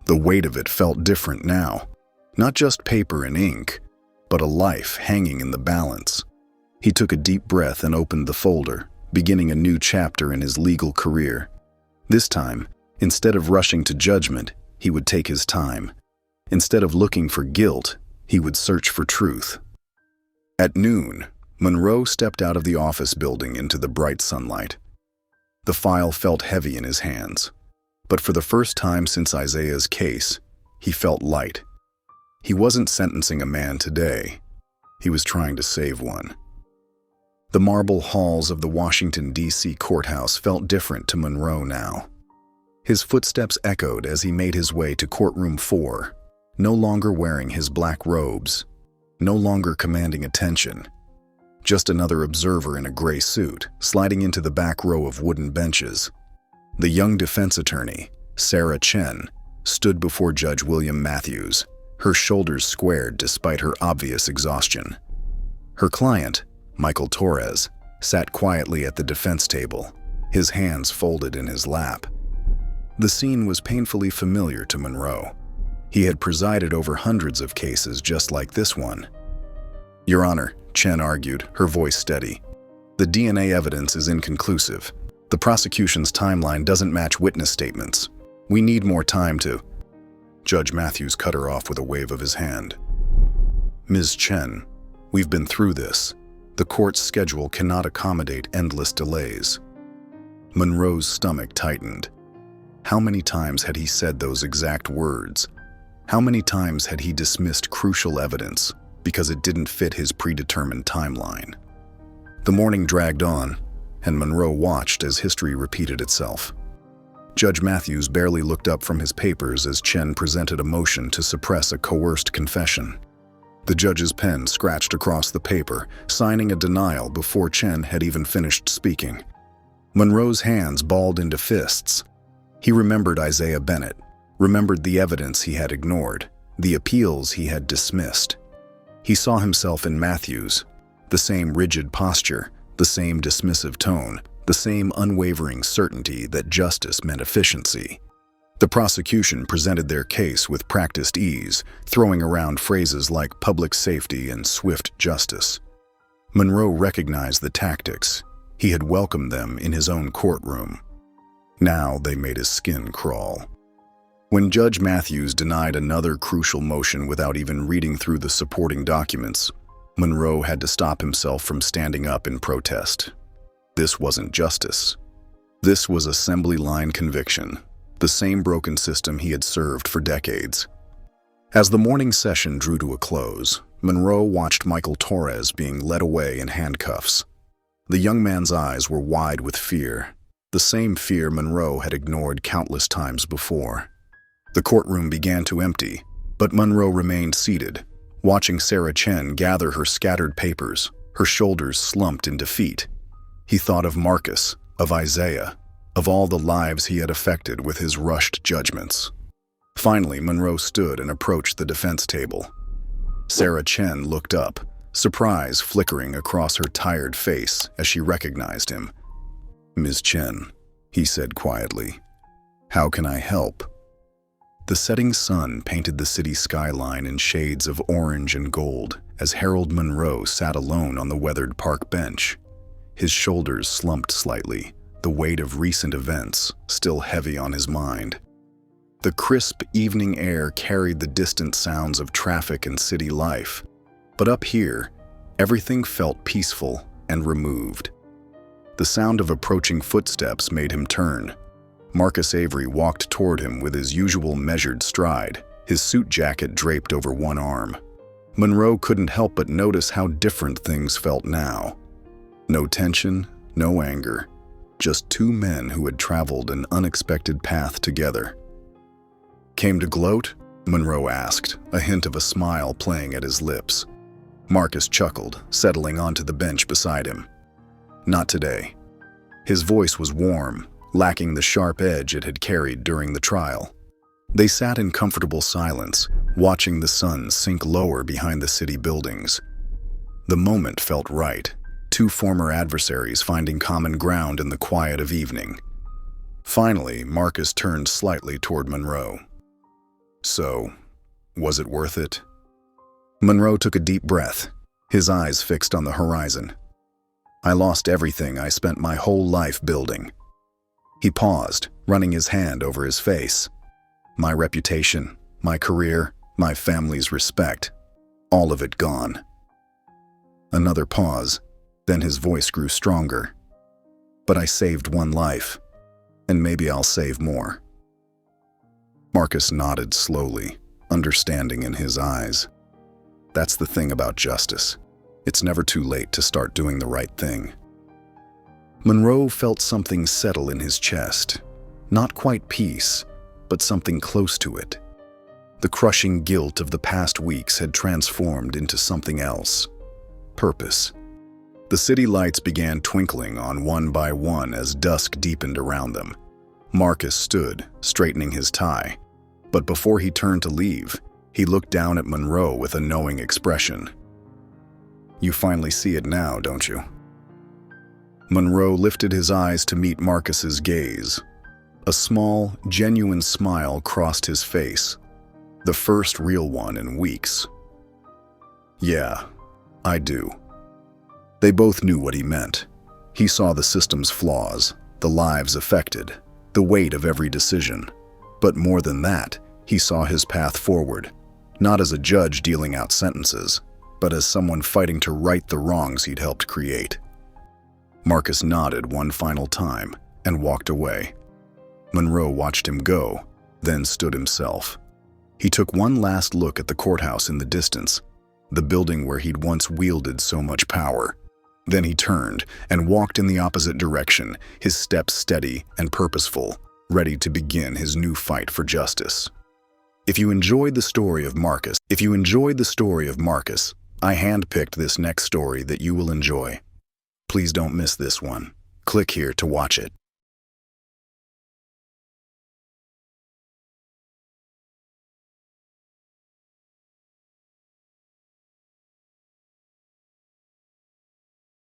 The weight of it felt different now. Not just paper and ink, but a life hanging in the balance. He took a deep breath and opened the folder, beginning a new chapter in his legal career. This time, instead of rushing to judgment, he would take his time. Instead of looking for guilt, he would search for truth. At noon, Monroe stepped out of the office building into the bright sunlight. The file felt heavy in his hands, but for the first time since Isaiah's case, he felt light. He wasn't sentencing a man today. He was trying to save one. The marble halls of the Washington, D.C. courthouse felt different to Monroe now. His footsteps echoed as he made his way to courtroom 4, no longer wearing his black robes, no longer commanding attention. Just another observer in a gray suit, sliding into the back row of wooden benches. The young defense attorney, Sarah Chen, stood before Judge William Matthews, her shoulders squared despite her obvious exhaustion. Her client, Michael Torres, sat quietly at the defense table, his hands folded in his lap. The scene was painfully familiar to Monroe. He had presided over hundreds of cases just like this one. "Your Honor," Chen argued, her voice steady, "the DNA evidence is inconclusive. The prosecution's timeline doesn't match witness statements. We need more time to—" Judge Matthews cut her off with a wave of his hand. "Ms. Chen, we've been through this. The court's schedule cannot accommodate endless delays." Monroe's stomach tightened. How many times had he said those exact words? How many times had he dismissed crucial evidence because it didn't fit his predetermined timeline? The morning dragged on, and Monroe watched as history repeated itself. Judge Matthews barely looked up from his papers as Chen presented a motion to suppress a coerced confession. The judge's pen scratched across the paper, signing a denial before Chen had even finished speaking. Monroe's hands balled into fists. He remembered Isaiah Bennett, remembered the evidence he had ignored, the appeals he had dismissed. He saw himself in Matthews, the same rigid posture, the same dismissive tone, the same unwavering certainty that justice meant efficiency. The prosecution presented their case with practiced ease, throwing around phrases like public safety and swift justice. Monroe recognized the tactics. He had welcomed them in his own courtroom. Now they made his skin crawl. When Judge Matthews denied another crucial motion without even reading through the supporting documents, Monroe had to stop himself from standing up in protest. This wasn't justice. This was assembly line conviction, the same broken system he had served for decades. As the morning session drew to a close, Monroe watched Michael Torres being led away in handcuffs. The young man's eyes were wide with fear, the same fear Monroe had ignored countless times before. The courtroom began to empty, but Monroe remained seated, watching Sarah Chen gather her scattered papers, her shoulders slumped in defeat. He thought of Marcus, of Isaiah, of all the lives he had affected with his rushed judgments. Finally, Monroe stood and approached the defense table. Sarah Chen looked up, surprise flickering across her tired face as she recognized him. "Ms. Chen," he said quietly, "how can I help?" The setting sun painted the city skyline in shades of orange and gold as Harold Monroe sat alone on the weathered park bench. His shoulders slumped slightly, the weight of recent events still heavy on his mind. The crisp evening air carried the distant sounds of traffic and city life, but up here, everything felt peaceful and removed. The sound of approaching footsteps made him turn. Marcus Avery walked toward him with his usual measured stride, his suit jacket draped over one arm. Monroe couldn't help but notice how different things felt now. No tension, no anger, just two men who had traveled an unexpected path together. "Came to gloat?" Monroe asked, a hint of a smile playing at his lips. Marcus chuckled, settling onto the bench beside him. "Not today." His voice was warm, lacking the sharp edge it had carried during the trial. They sat in comfortable silence, watching the sun sink lower behind the city buildings. The moment felt right, two former adversaries finding common ground in the quiet of evening. Finally, Marcus turned slightly toward Monroe. "So, was it worth it?" Monroe took a deep breath, his eyes fixed on the horizon. "I lost everything I spent my whole life building." He paused, running his hand over his face. "My reputation, my career, my family's respect, all of it gone." Another pause, then his voice grew stronger. "But I saved one life, and maybe I'll save more." Marcus nodded slowly, understanding in his eyes. That's the thing about justice. It's never too late to start doing the right thing. Monroe felt something settle in his chest. Not quite peace, but something close to it. The crushing guilt of the past weeks had transformed into something else. Purpose. The city lights began twinkling on one by one as dusk deepened around them. Marcus stood, straightening his tie, but before he turned to leave, he looked down at Monroe with a knowing expression. "You finally see it now, don't you?" Monroe lifted his eyes to meet Marcus's gaze. A small, genuine smile crossed his face, the first real one in weeks. "Yeah, I do." They both knew what he meant. He saw the system's flaws, the lives affected, the weight of every decision. But more than that, he saw his path forward, not as a judge dealing out sentences, but as someone fighting to right the wrongs he'd helped create. Marcus nodded one final time and walked away. Monroe watched him go, then stood himself. He took one last look at the courthouse in the distance, the building where he'd once wielded so much power. Then he turned and walked in the opposite direction, his steps steady and purposeful, ready to begin his new fight for justice. If you enjoyed the story of Marcus, I handpicked this next story that you will enjoy. Please don't miss this one. Click here to watch it.